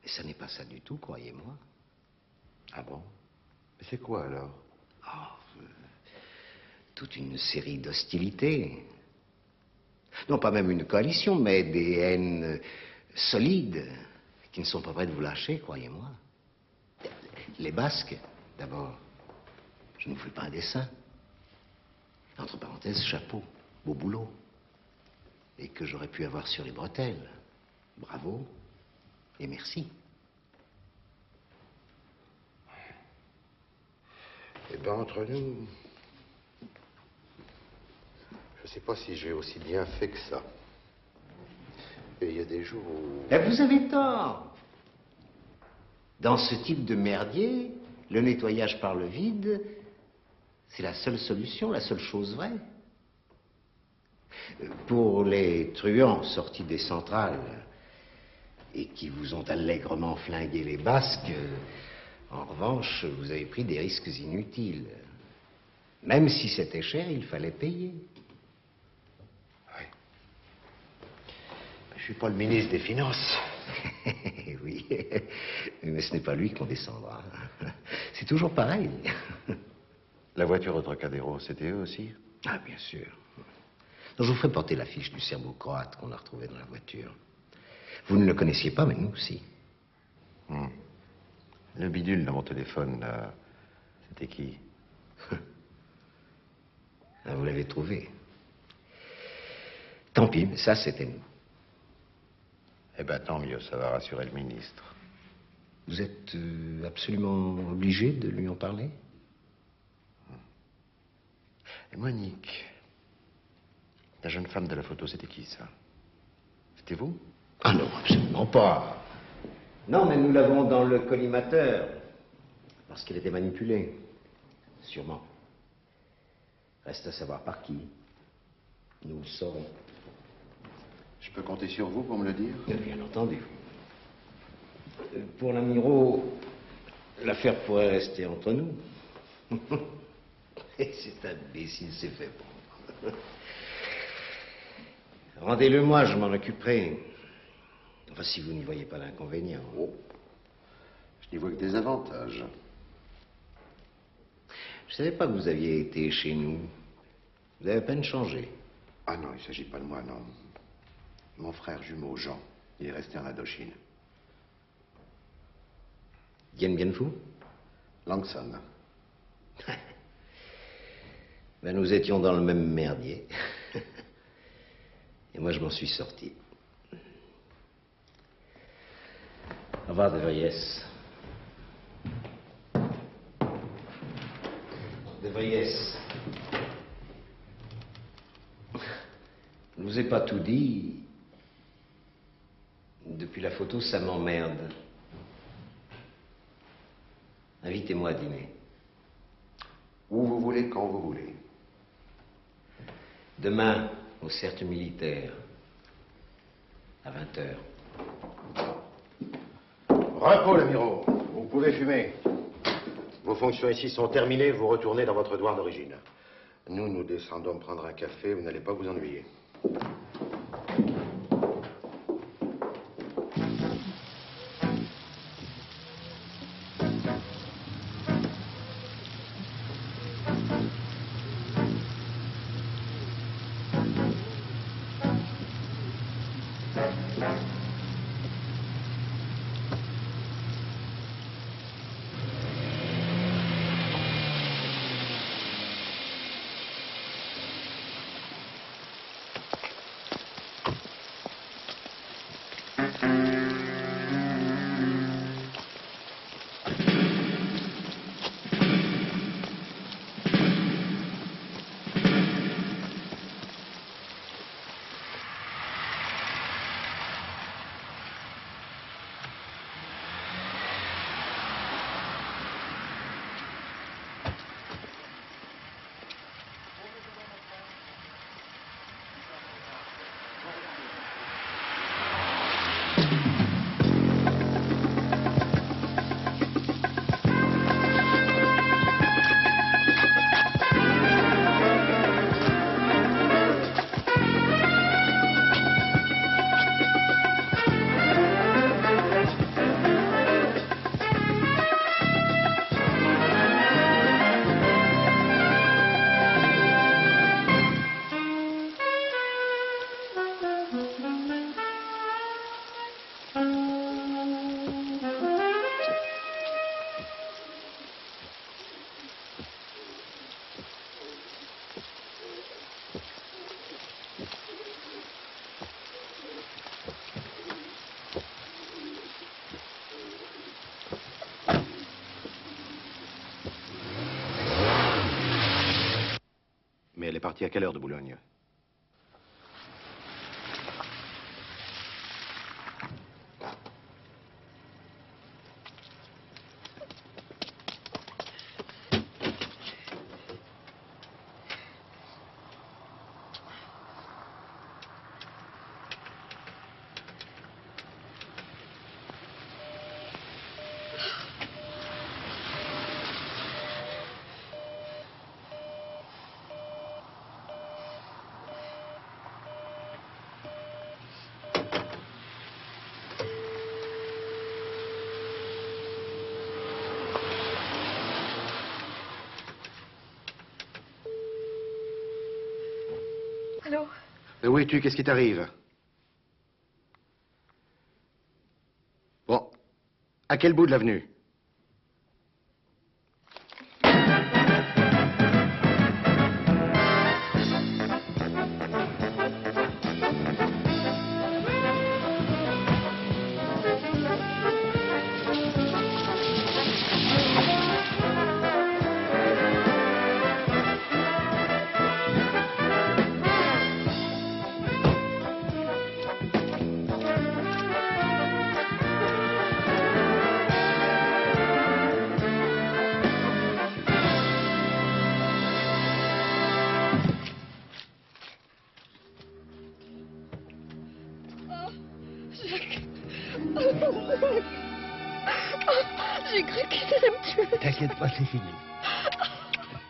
Et ça n'est pas ça du tout, croyez-moi. Ah bon? Mais c'est quoi alors? Toute une série d'hostilités. Non pas même une coalition, mais des haines solides qui ne sont pas prêts de vous lâcher, croyez-moi. Les Basques, d'abord. Je ne vous fais pas un dessin. Entre parenthèses, chapeau, beau boulot. Et que j'aurais pu avoir sur les bretelles. Bravo et merci. Eh bien, entre nous, je ne sais pas si j'ai aussi bien fait que ça. Et il y a des jours où... Et vous avez tort. Dans ce type de merdier, le nettoyage par le vide, c'est la seule solution, la seule chose vraie. Pour les truands sortis des centrales et qui vous ont allègrement flingué les basques, en revanche, vous avez pris des risques inutiles. Même si c'était cher, il fallait payer. Oui. Je suis pas le ministre des Finances. Oui, mais ce n'est pas lui qu'on descendra. C'est toujours pareil. La voiture au Trocadéro, c'était eux aussi? Ah, bien sûr. Donc, je vous ferai porter l'affiche du serbo-croate qu'on a retrouvé dans la voiture. Vous ne le connaissiez pas, mais nous aussi. Le bidule dans mon téléphone, là, c'était qui? Ah, vous l'avez trouvé. Tant pis, mais ça, c'était nous. Eh ben, tant mieux, ça va rassurer le ministre. Vous êtes absolument obligé de lui en parler? Et Monique, la jeune femme de la photo, c'était qui, ça? C'était vous? Ah non, absolument pas. Non, mais nous l'avons dans le collimateur, parce qu'elle était manipulée. Sûrement. Reste à savoir par qui. Nous le saurons. Je peux compter sur vous pour me le dire? Bien entendu. Pour l'Amiro, l'affaire pourrait rester entre nous. Et cet imbécile s'est fait prendre. Rendez-le-moi, je m'en occuperai. Enfin, si vous n'y voyez pas d'inconvénient. Oh. Je n'y vois que des avantages. Je ne savais pas que vous aviez été chez nous. Vous avez à peine changé. Ah non, il ne s'agit pas de moi, non. Mon frère jumeau, Jean, il est resté en Indochine. Dien Bien Phu? Langson. Ben, nous étions dans le même merdier. Et moi, je m'en suis sorti. Au revoir, De Vries. De Vries. Je ne vous ai pas tout dit. Depuis la photo, ça m'emmerde. Invitez-moi à dîner. Où vous voulez, quand vous voulez. Demain, au cercle militaire, à 20h. Repos, l'Amiro. Vous pouvez fumer. Vos fonctions ici sont terminées, vous retournez dans votre douar d'origine. Nous descendons prendre un café, vous n'allez pas vous ennuyer. Mais elle est partie à quelle heure de Boulogne? Allô? Mais où es-tu? Qu'est-ce qui t'arrive? Bon. À quel bout de l'avenue? J'ai cru qu'il allait me tuer. T'inquiète pas, c'est fini.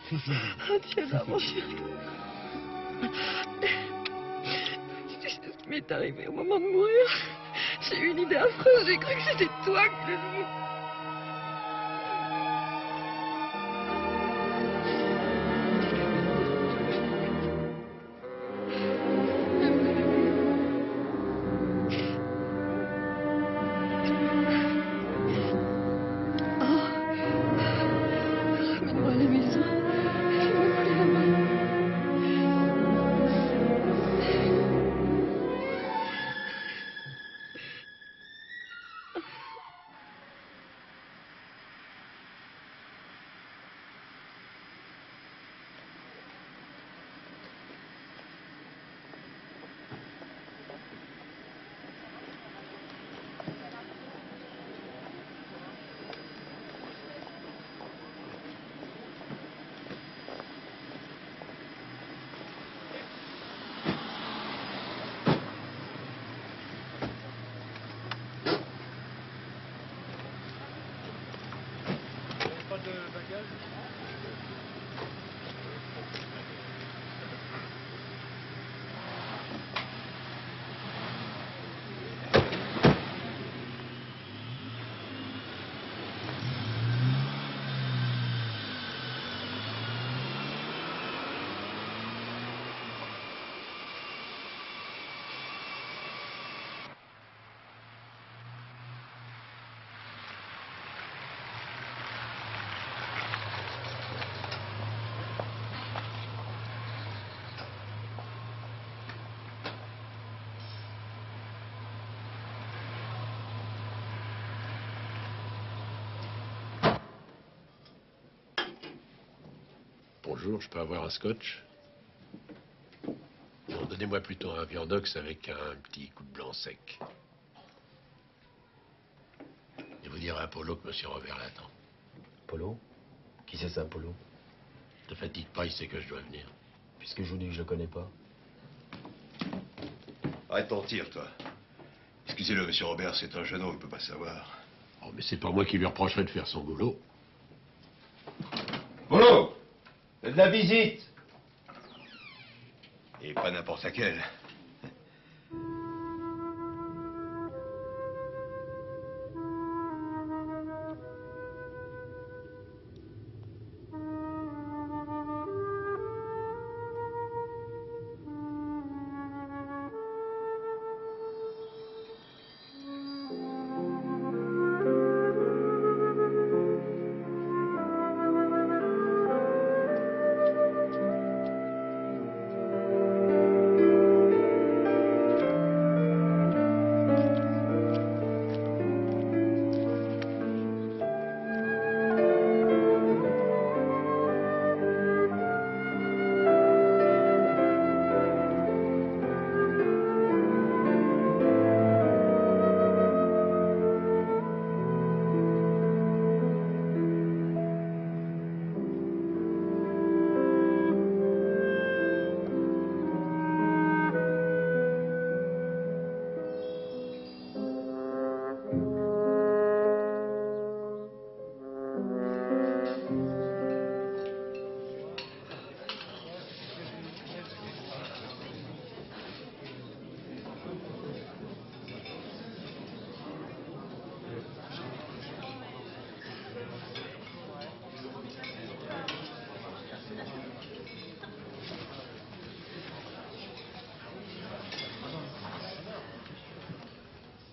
C'est fini. Oh, tiens là, mon chéri. Tu sais ce qui m'est arrivé au moment de mourir? J'ai eu une idée affreuse. J'ai cru que c'était toi qui le faisais. Ramène-moi à la maison. Je veux plus la main. Bonjour, je peux avoir un scotch? Non, donnez-moi plutôt un viandox avec un petit coup de blanc sec. Et vous direz à Polo que Monsieur Robert l'attend. Polo? Qui c'est ça, Polo? Ne fatigue pas, il sait que je dois venir. Puisque je vous dis que je le connais pas. Arrête ton tir, toi. Excusez-le, monsieur Robert, c'est un jeune homme, il peut pas savoir. Oh, mais c'est pas moi qui lui reprocherai de faire son boulot. Polo! De la visite! Et pas n'importe laquelle.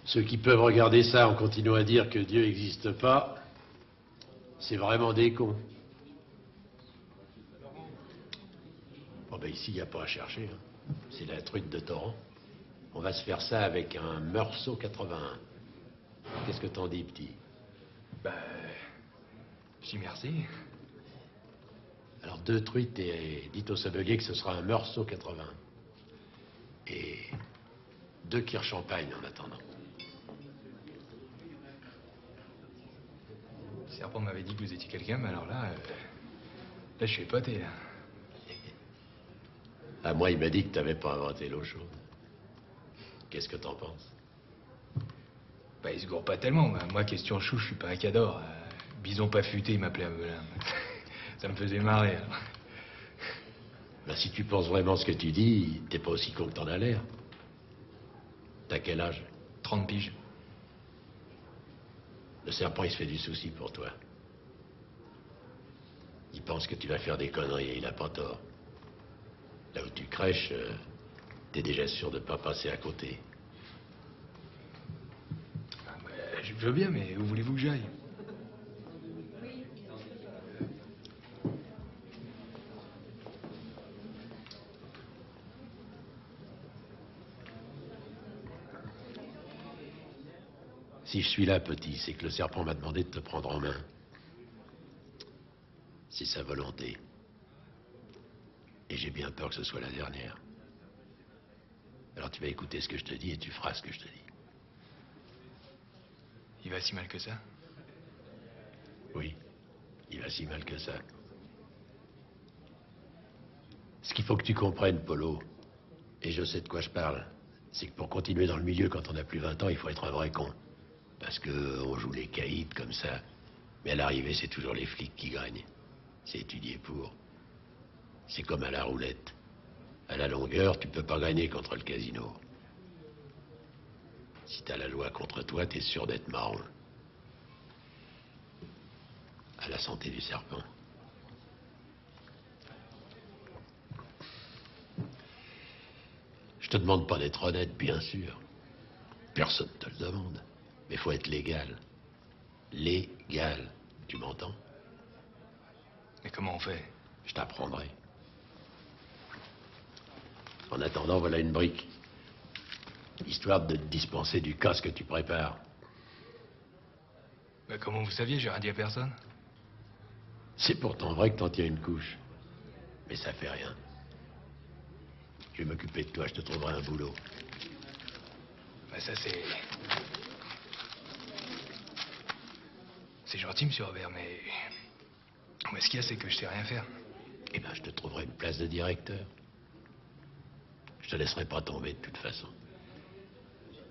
Ceux qui peuvent regarder ça en continuant à dire que Dieu n'existe pas, c'est vraiment des cons. Bon ben ici, il n'y a pas à chercher. Hein. C'est la truite de torrent. On va se faire ça avec un Meursault 81. Qu'est-ce que t'en dis, petit? Bah... je dis merci. Alors 2 truites et dites au sommelier que ce sera un Meursault 80. Et 2 Kirsch-Champagne en attendant. Le serpent m'avait dit que vous étiez quelqu'un, mais alors là je suis épaté, là. Ah, moi, il m'a dit que t'avais pas inventé l'eau chaude. Qu'est-ce que t'en penses? Bah, il se gourre pas tellement. Bah, moi, question chou, je suis pas un cador. Bison pas futé, il m'appelait Amelin. Ça me faisait marrer, alors. Ben, si tu penses vraiment ce que tu dis, t'es pas aussi con que t'en as l'air. T'as quel âge? 30 piges. Le serpent, il se fait du souci pour toi. Il pense que tu vas faire des conneries et il a pas tort. Là où tu crèches, t'es déjà sûr de pas passer à côté. Ah, bah, je veux bien, mais où voulez-vous que j'aille? Si je suis là, petit, c'est que le serpent m'a demandé de te prendre en main. C'est sa volonté. Et j'ai bien peur que ce soit la dernière. Alors tu vas écouter ce que je te dis et tu feras ce que je te dis. Il va si mal que ça? Oui, il va si mal que ça. Ce qu'il faut que tu comprennes, Polo, et je sais de quoi je parle, c'est que pour continuer dans le milieu quand on a plus 20 ans, il faut être un vrai con. Parce qu'on joue les caïds comme ça. Mais à l'arrivée, c'est toujours les flics qui gagnent. C'est étudié pour. C'est comme à la roulette. À la longueur, tu peux pas gagner contre le casino. Si t'as la loi contre toi, t'es sûr d'être marron. À la santé du serpent. Je te demande pas d'être honnête, bien sûr. Personne te le demande. Mais faut être légal. Légal. Tu m'entends? Mais comment on fait? Je t'apprendrai. En attendant, voilà une brique. Histoire de te dispenser du casse que tu prépares. Bah, comment vous saviez? J'ai rien dit à personne. C'est pourtant vrai que t'en tiens une couche. Mais ça fait rien. Je vais m'occuper de toi, je te trouverai un boulot. Bah, ça c'est... C'est gentil, monsieur Robert, mais... Mais ce qu'il y a, c'est que je sais rien faire. Eh ben, je te trouverai une place de directeur. Je te laisserai pas tomber de toute façon.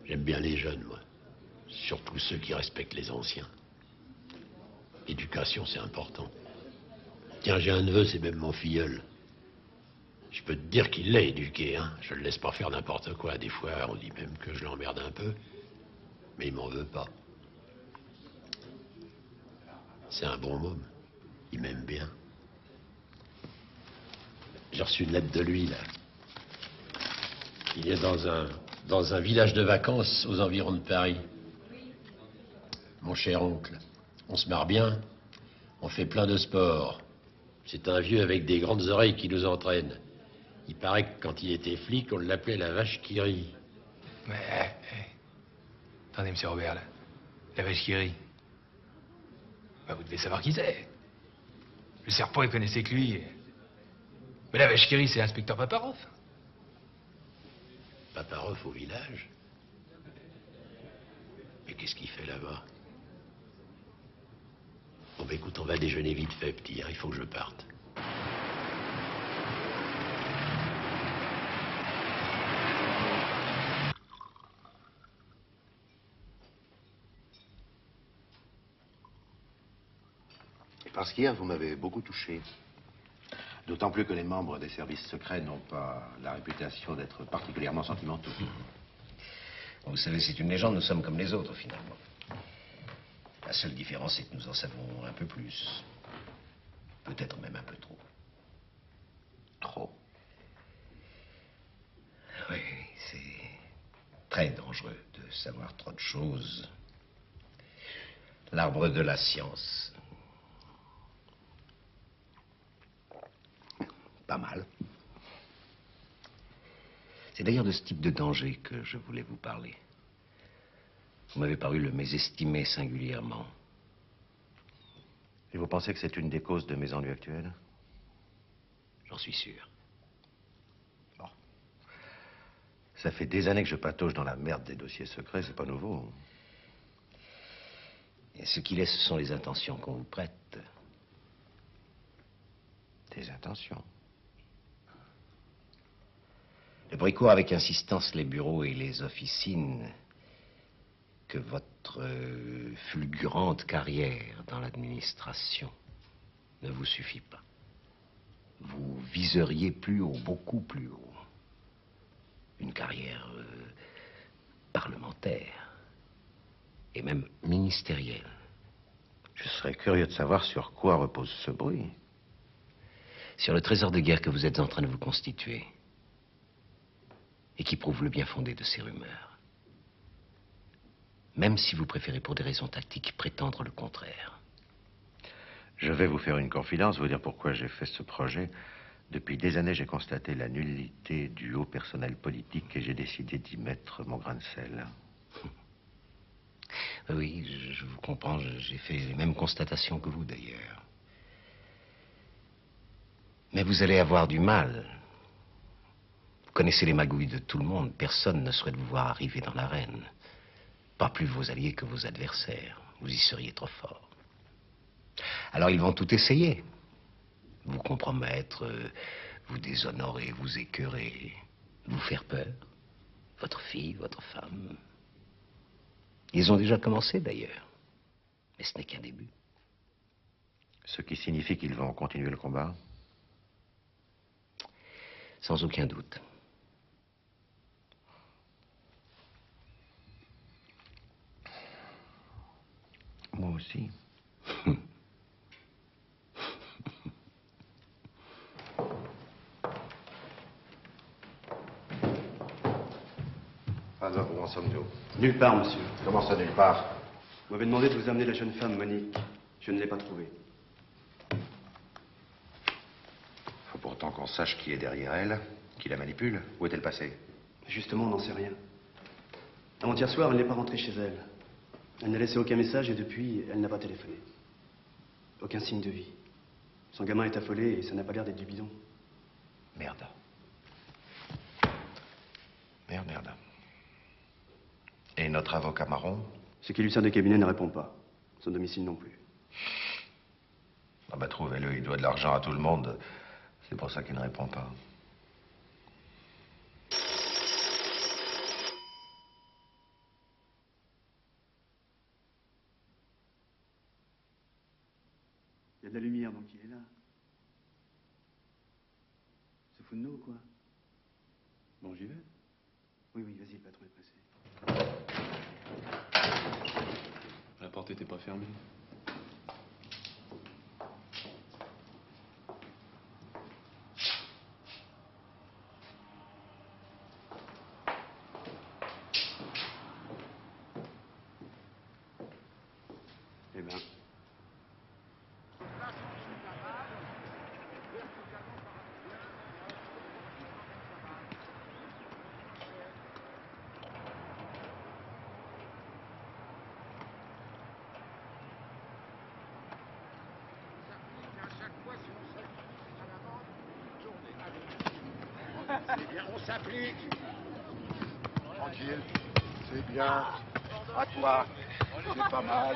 J'aime bien les jeunes, moi. Surtout ceux qui respectent les anciens. L'éducation, c'est important. Tiens, j'ai un neveu, c'est même mon filleul. Je peux te dire qu'il l'a éduqué, hein. Je le laisse pas faire n'importe quoi. Des fois, on dit même que je l'emmerde un peu. Mais il m'en veut pas. C'est un bon môme. Il m'aime bien. J'ai reçu une lettre de lui, là. Il est dans un village de vacances aux environs de Paris. Mon cher oncle, on se marre bien. On fait plein de sport. C'est un vieux avec des grandes oreilles qui nous entraîne. Il paraît que quand il était flic, on l'appelait la vache qui rit. Mais... Attendez, monsieur Robert, là. La vache qui rit. Bah, vous devez savoir qui c'est. Le serpent, il connaissait que lui. Mais la vache qui rit, c'est l'inspecteur Paparov. Paparov au village? Mais qu'est-ce qu'il fait là-bas? Bon, bah écoute, on va déjeuner vite fait, petit. Hein, il faut que je parte. Parce qu'hier, vous m'avez beaucoup touché. D'autant plus que les membres des services secrets n'ont pas la réputation d'être particulièrement sentimentaux. Vous savez, c'est une légende, nous sommes comme les autres, finalement. La seule différence, c'est que nous en savons un peu plus. Peut-être même un peu trop. Trop? Oui, c'est très dangereux de savoir trop de choses. L'arbre de la science. Pas mal. C'est d'ailleurs de ce type de danger que je voulais vous parler. Vous m'avez paru le mésestimer singulièrement. Et vous pensez que c'est une des causes de mes ennuis actuels? J'en suis sûr. Bon. Ça fait des années que je patauge dans la merde des dossiers secrets, c'est pas nouveau. Et ce qu'il est, ce sont les intentions qu'on vous prête. Des intentions? Je bricoure avec insistance les bureaux et les officines que votre fulgurante carrière dans l'administration ne vous suffit pas. Vous viseriez plus haut, beaucoup plus haut. Une carrière parlementaire et même ministérielle. Je serais curieux de savoir sur quoi repose ce bruit. Sur le trésor de guerre que vous êtes en train de vous constituer et qui prouve le bien fondé de ces rumeurs. Même si vous préférez pour des raisons tactiques prétendre le contraire. Je vais vous faire une confidence, vous dire pourquoi j'ai fait ce projet. Depuis des années, j'ai constaté la nullité du haut personnel politique et j'ai décidé d'y mettre mon grain de sel. Oui, je vous comprends, j'ai fait les mêmes constatations que vous d'ailleurs. Mais vous allez avoir du mal. Vous connaissez les magouilles de tout le monde. Personne ne souhaite vous voir arriver dans l'arène. Pas plus vos alliés que vos adversaires. Vous y seriez trop fort. Alors ils vont tout essayer. Vous compromettre, vous déshonorer, vous écœurer, vous faire peur. Votre fille, votre femme. Ils ont déjà commencé d'ailleurs. Mais ce n'est qu'un début. Ce qui signifie qu'ils vont continuer le combat? Sans aucun doute. Moi aussi. Alors, où en sommes-nous? Nulle part, monsieur. Comment ça, nulle part? Vous m'avez demandé de vous amener la jeune femme, Monique. Je ne l'ai pas trouvée. Faut pourtant qu'on sache qui est derrière elle, qui la manipule. Où est-elle passée? Justement, on n'en sait rien. Avant-hier soir, elle n'est pas rentrée chez elle. Elle n'a laissé aucun message et depuis, elle n'a pas téléphoné. Aucun signe de vie. Son gamin est affolé et ça n'a pas l'air d'être du bidon. Merde. Merde. Et notre avocat marron? Ce qui lui sert de cabinet ne répond pas. Son domicile non plus. Ah bah trouvez-le, il doit de l'argent à tout le monde. C'est pour ça qu'il ne répond pas. Il y a de la lumière, donc il est là. Se fout de nous, quoi. Bon, j'y vais. Oui, vas-y, le patron est pressé. La porte n'était pas fermée. Eh ben. C'est bien, on s'applique. Tranquille, c'est bien. À toi, c'est pas mal.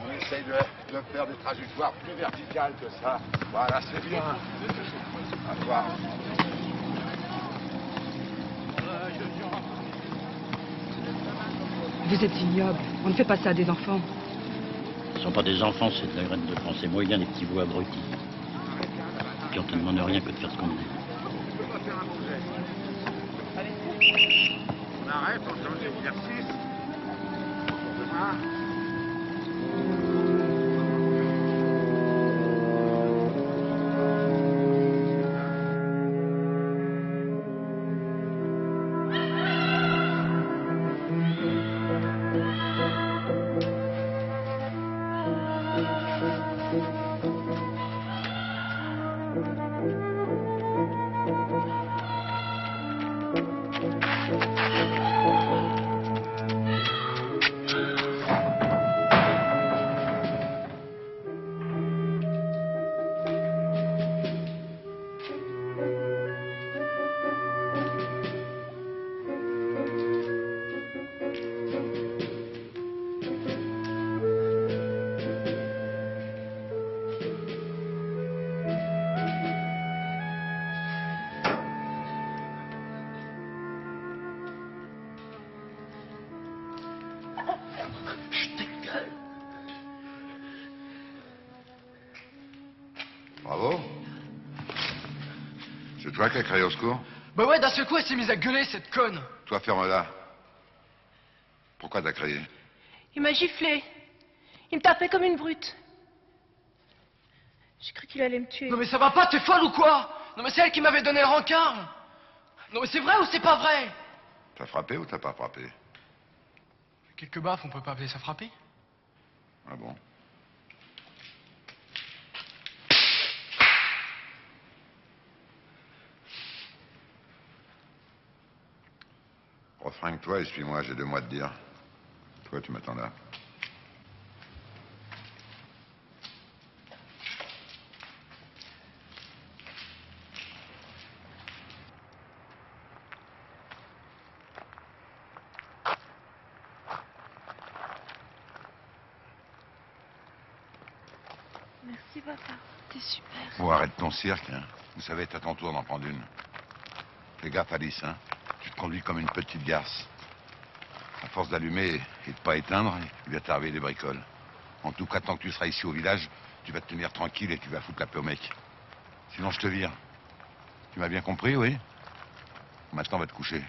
On essaye de faire des trajectoires plus verticales que ça. Voilà, c'est bien. À toi. Vous êtes ignoble. On ne fait pas ça à des enfants. Ce ne sont pas des enfants, c'est de la graine de français moyen, des petits veaux abrutis. Puis on te demande rien que de faire ce qu'on te dit. On arrête, on change d'exercice. Demain. toi qui as crié au secours? Bah ouais, d'un seul coup, elle s'est mise à gueuler, cette conne. Toi, ferme-la. Pourquoi t'as crié? Il m'a giflé. Il me tapait comme une brute. J'ai cru qu'il allait me tuer. Non mais ça va pas, t'es folle ou quoi? Non mais c'est elle qui m'avait donné le rencard. Non mais c'est vrai ou c'est pas vrai? T'as frappé ou t'as pas frappé? Quelques baffes, on peut pas appeler ça frapper? Ah bon? Refringue-toi et suis-moi, j'ai 2 mois de dire. Toi, tu m'attends là. Merci, papa. T'es super. Bon, arrête ton cirque, hein. Vous savez, t'as ton tour d'en prendre une. Fais gaffe, Alice, hein. Tu te conduis comme une petite garce. À force d'allumer et de pas éteindre, il va t'arriver des bricoles. En tout cas, tant que tu seras ici au village, tu vas te tenir tranquille et tu vas foutre la paix au mec. Sinon, je te vire. Tu m'as bien compris, oui? Maintenant, va te coucher.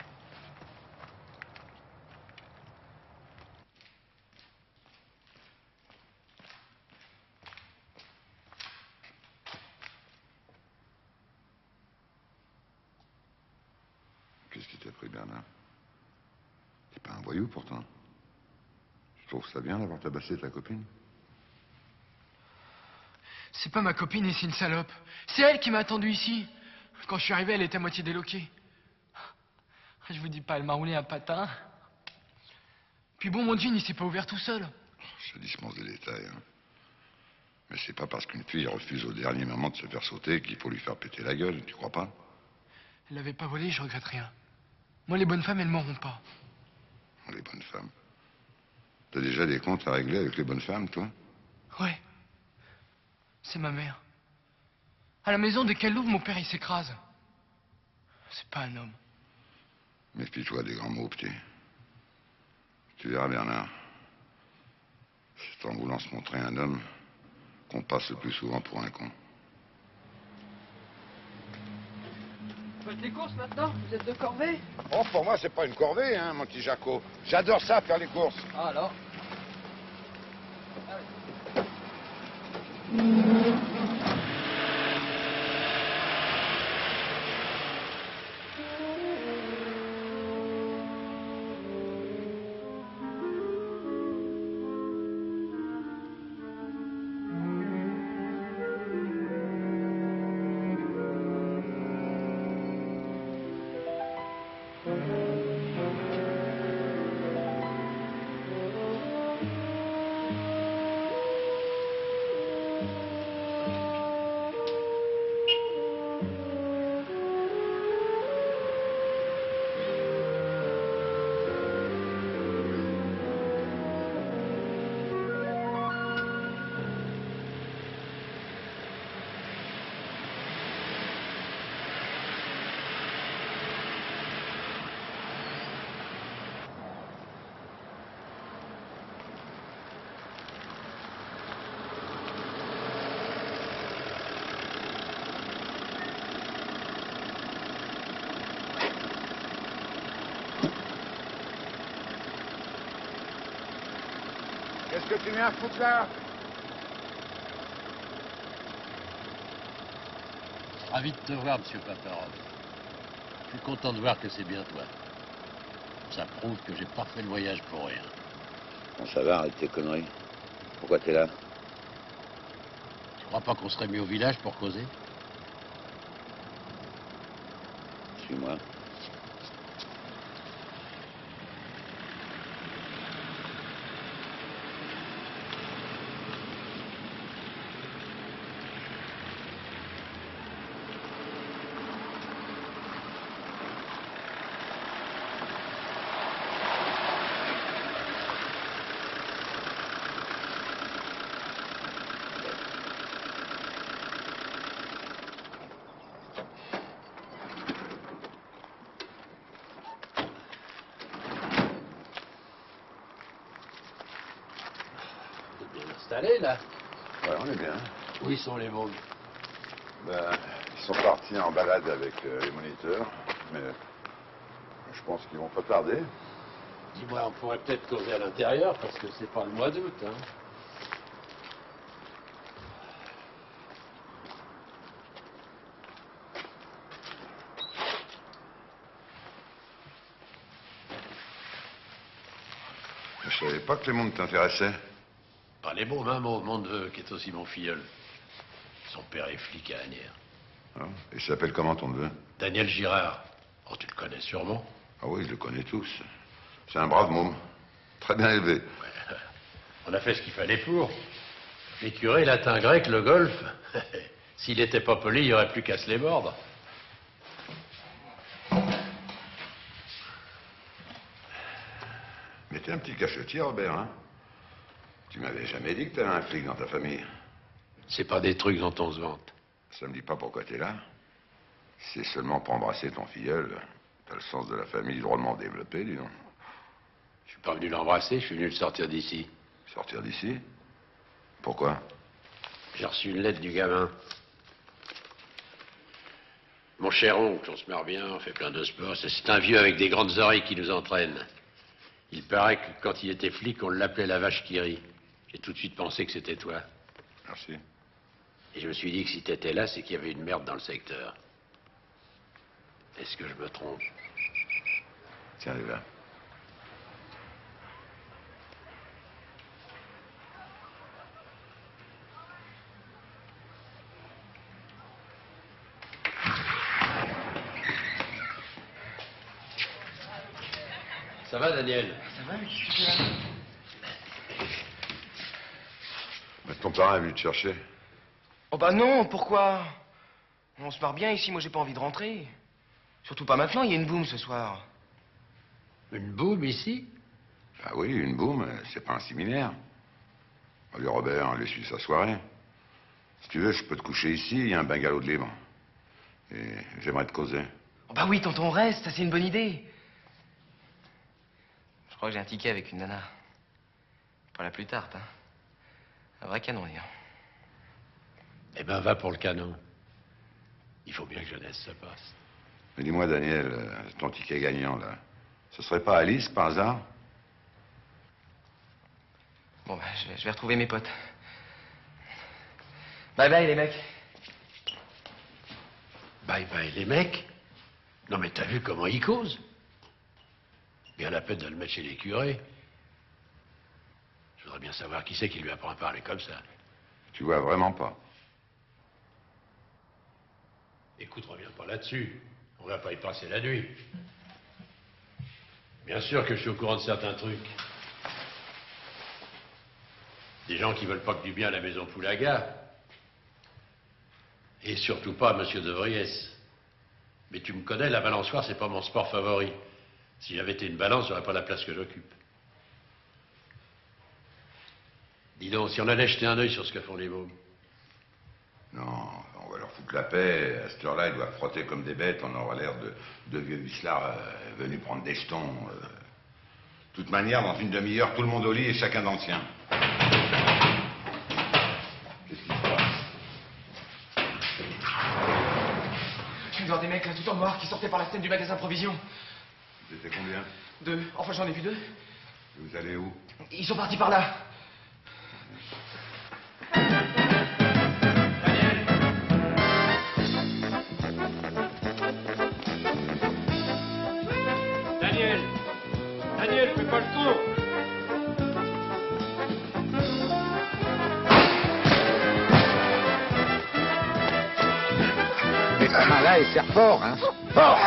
Qu'est-ce qui t'a pris, Bernard? T'es pas un voyou, pourtant. Je trouve ça bien d'avoir tabassé ta copine. C'est pas ma copine et c'est une salope. C'est elle qui m'a attendu ici. Quand je suis arrivé, elle était à moitié déloquée. Je vous dis pas, elle m'a roulé un patin. Puis bon, mon jean, il s'est pas ouvert tout seul. Je dispense des détails, hein. Mais c'est pas parce qu'une fille refuse au dernier moment de se faire sauter qu'il faut lui faire péter la gueule, tu crois pas? Elle l'avait pas volé, je regrette rien. Moi, les bonnes femmes, elles m'auront pas. Les bonnes femmes. T'as déjà des comptes à régler avec les bonnes femmes, toi? Ouais. C'est ma mère. À la maison, dès qu'elle l'ouvre, mon père, il s'écrase. C'est pas un homme. Méfie-toi des grands mots, petit. Tu verras, Bernard. C'est en voulant se montrer un homme qu'on passe le plus souvent pour un con. Vous faites les courses maintenant? Vous êtes de corvée? Oh, pour moi, c'est pas une corvée, hein, mon petit Jaco. J'adore ça, faire les courses. Ah, alors? Qu'est-ce que tu viens foutre là? Ravi de te voir, monsieur Paparov. Je suis content de voir que c'est bien toi. Ça prouve que j'ai pas fait le voyage pour rien. Bon, ça va, arrête tes conneries. Pourquoi t'es là? Tu crois pas qu'on serait mis au village pour causer? Suis-moi. Installé, là? Ouais, on est bien. Où ils sont les mômes? Ben, ils Ils sont partis en balade avec les moniteurs, mais je pense qu'ils vont pas tarder. Dis-moi, on pourrait peut-être causer à l'intérieur, parce que c'est pas le mois d'août, hein. Je savais pas que les mondes t'intéressaient. Pas les bons, hein, mon neveu, qui est aussi mon filleul. Son père est flic à Agnières. Ah, il s'appelle comment ton neveu? Daniel Girard. Oh, tu le connais sûrement. Ah oui, je le connais tous. C'est un brave môme. Très bien élevé. Ouais, on a fait ce qu'il fallait pour. Les curés, latin, grec, le golf. S'il n'était pas poli, il n'y aurait plus qu'à se les mordre. Mais t'es un petit cachetier, Robert, hein? Tu m'avais jamais dit que t'avais un flic dans ta famille. C'est pas des trucs dont on se vante. Ça me dit pas pourquoi t'es là. C'est seulement pour embrasser ton filleul. T'as le sens de la famille drôlement développé, dis donc. Je suis pas venu l'embrasser, je suis venu le sortir d'ici. Sortir d'ici? Pourquoi? J'ai reçu une lettre du gamin. Mon cher oncle, on se marre bien, on fait plein de sport. C'est un vieux avec des grandes oreilles qui nous entraîne. Il paraît que quand il était flic, on l'appelait la vache qui rit. J'ai tout de suite pensé que c'était toi. Merci. Et je me suis dit que si t'étais là, c'est qu'il y avait une merde dans le secteur. Est-ce que je me trompe? Tiens, là. Ça va, Daniel? Ça va, mais qu'est-ce que tu fais là? Mais ton parrain est venu te chercher. Oh bah non, pourquoi? On se marre bien ici, moi j'ai pas envie de rentrer. Surtout pas maintenant, il y a une boum ce soir. Une boum ici? Ah oui, une boum, c'est pas un séminaire. Allez, Robert, allez suivre sa soirée. Si tu veux, je peux te coucher ici, il y a un bungalow de libre. Et j'aimerais te causer. Oh bah oui, tonton, reste, ça c'est une bonne idée. Je crois que j'ai un ticket avec une nana. Pas la plus tarte, hein. Un vrai canon, d'ailleurs. Eh ben, va pour le canon. Il faut bien que jeunesse se passe. Mais dis-moi, Daniel, ton ticket gagnant, là, ce serait pas Alice, par hasard? Bon, bah, je vais retrouver mes potes. Bye bye, les mecs. Bye bye, les mecs? Non, mais t'as vu comment ils causent? Bien la peine de le mettre chez les curés. Je voudrais bien savoir qui c'est qui lui apprend à parler comme ça. Tu vois vraiment pas. Écoute, reviens pas là-dessus. On va pas y passer la nuit. Bien sûr que je suis au courant de certains trucs. Des gens qui veulent pas que du bien à la maison Poulaga. Et surtout pas à Monsieur de Vries. Mais tu me connais, la balançoire, c'est pas mon sport favori. Si j'avais été une balance, j'aurais pas la place que j'occupe. Dis donc, si on allait jeter un œil sur ce que font les mômes. Non, on va leur foutre la paix. À cette heure-là, ils doivent frotter comme des bêtes. On aura l'air de vieux vicelards venus prendre des jetons. De toute manière, dans une demi-heure, tout le monde au lit et chacun dans le sien. Qu'est-ce qui se passe? Je viens de voir des mecs là, tout en noir, qui sortaient par la scène du magasin Provision. Vous étiez combien? 2. Enfin, j'en ai vu 2. Vous allez où? Ils sont partis par là. Daniel, fais pas le tour. Mais ta main là, elle serre fort, hein? Fort!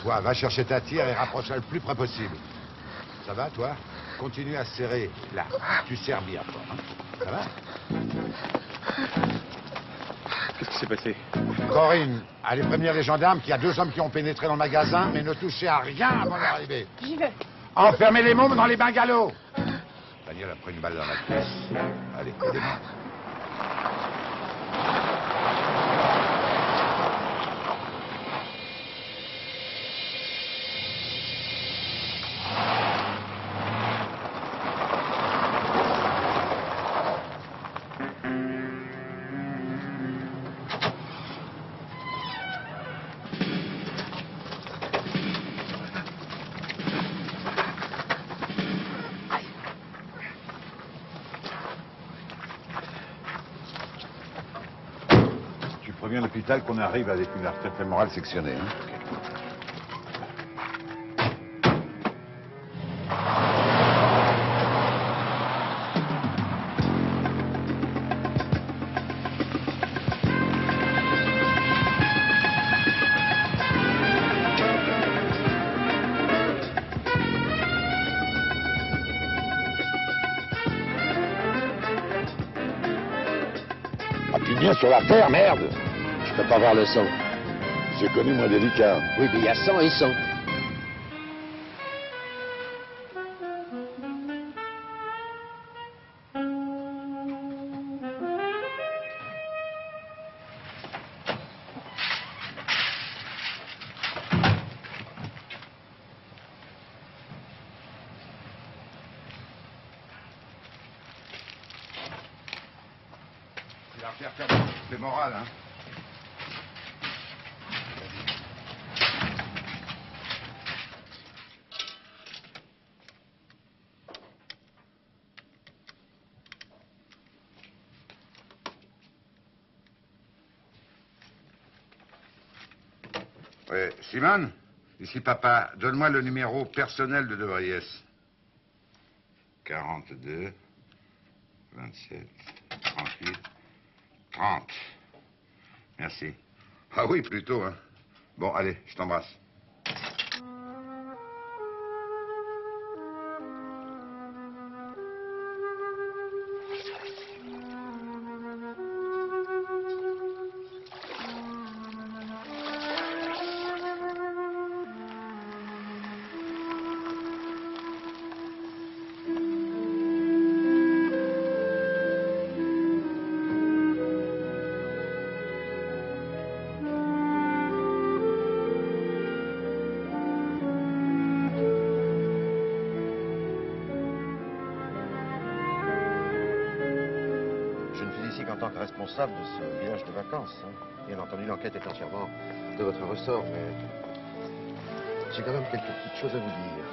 Toi, va chercher ta tire et rapproche-la le plus près possible. Ça va, toi? Continue à serrer, là. Tu serres bien, toi. Hein? Ça va? Qu'est-ce qui s'est passé? Corinne, allez prévenir les gendarmes qu'il y a 2 hommes qui ont pénétré dans le magasin, mais ne touchez à rien avant leur arrivée. J'y vais. Enfermez les mômes dans les bungalows. Daniel a pris une balle dans la cuisse. Allez, aidez-moi. Préviens l'hôpital qu'on arrive avec une artère fémorale sectionnée. Hein. Appuie bien sur l'artère, merde! Je peux pas voir le sang. J'ai connu moins délicat. Oui, mais il y a sang et sang. C'est l'artère fémorale, hein. Oui, Simone, ici papa, donne-moi le numéro personnel de De Vries. 42, 27, 38, 30. Merci. Ah oui, plutôt, hein. Bon, allez, je t'embrasse. En tant que responsable de ce village de vacances. Hein. Bien entendu, l'enquête est entièrement de votre ressort, mais j'ai quand même quelques petites choses à vous dire.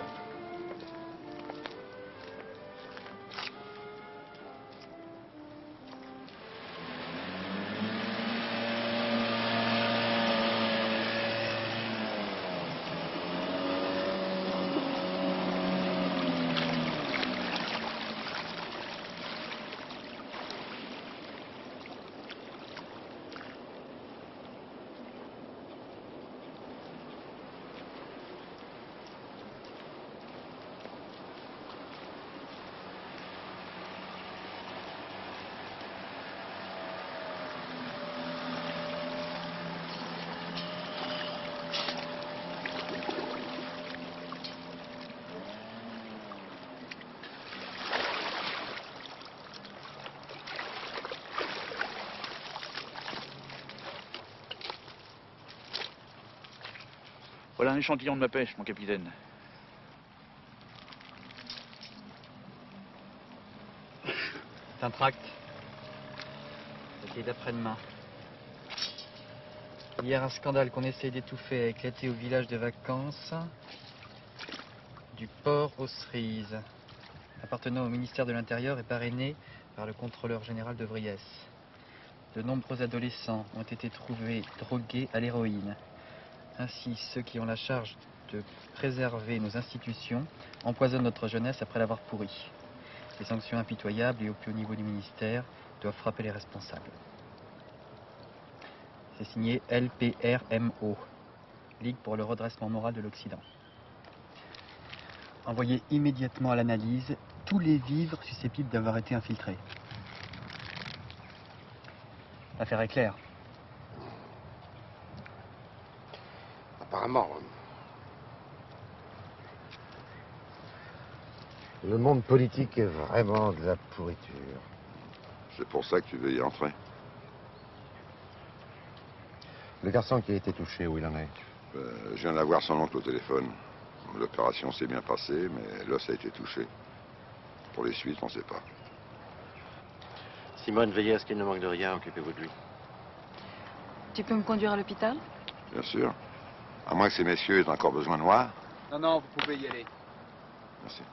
Voilà un échantillon de ma pêche, mon capitaine. C'est un tract. C'est d'après-demain. Hier, un scandale qu'on essaye d'étouffer a éclaté au village de vacances du port aux Cerises, appartenant au ministère de l'Intérieur et parrainé par le contrôleur général de Vries. De nombreux adolescents ont été trouvés drogués à l'héroïne. Ainsi, ceux qui ont la charge de préserver nos institutions empoisonnent notre jeunesse après l'avoir pourrie. Les sanctions impitoyables et au plus haut niveau du ministère doivent frapper les responsables. C'est signé LPRMO. Ligue pour le redressement moral de l'Occident. Envoyez immédiatement à l'analyse tous les vivres susceptibles d'avoir été infiltrés. L'affaire est claire. Apparemment. Le monde politique est vraiment de la pourriture. C'est pour ça que tu veux y entrer. Le garçon qui a été touché, où il en est? Je viens d'avoir son oncle au téléphone. L'opération s'est bien passée, mais l'os a été touché. Pour les suites, on ne sait pas. Simone, veillez à ce qu'il ne manque de rien, occupez-vous de lui. Tu peux me conduire à l'hôpital? Bien sûr. À moins que ces messieurs aient encore besoin de moi. Non, non, vous pouvez y aller. Merci.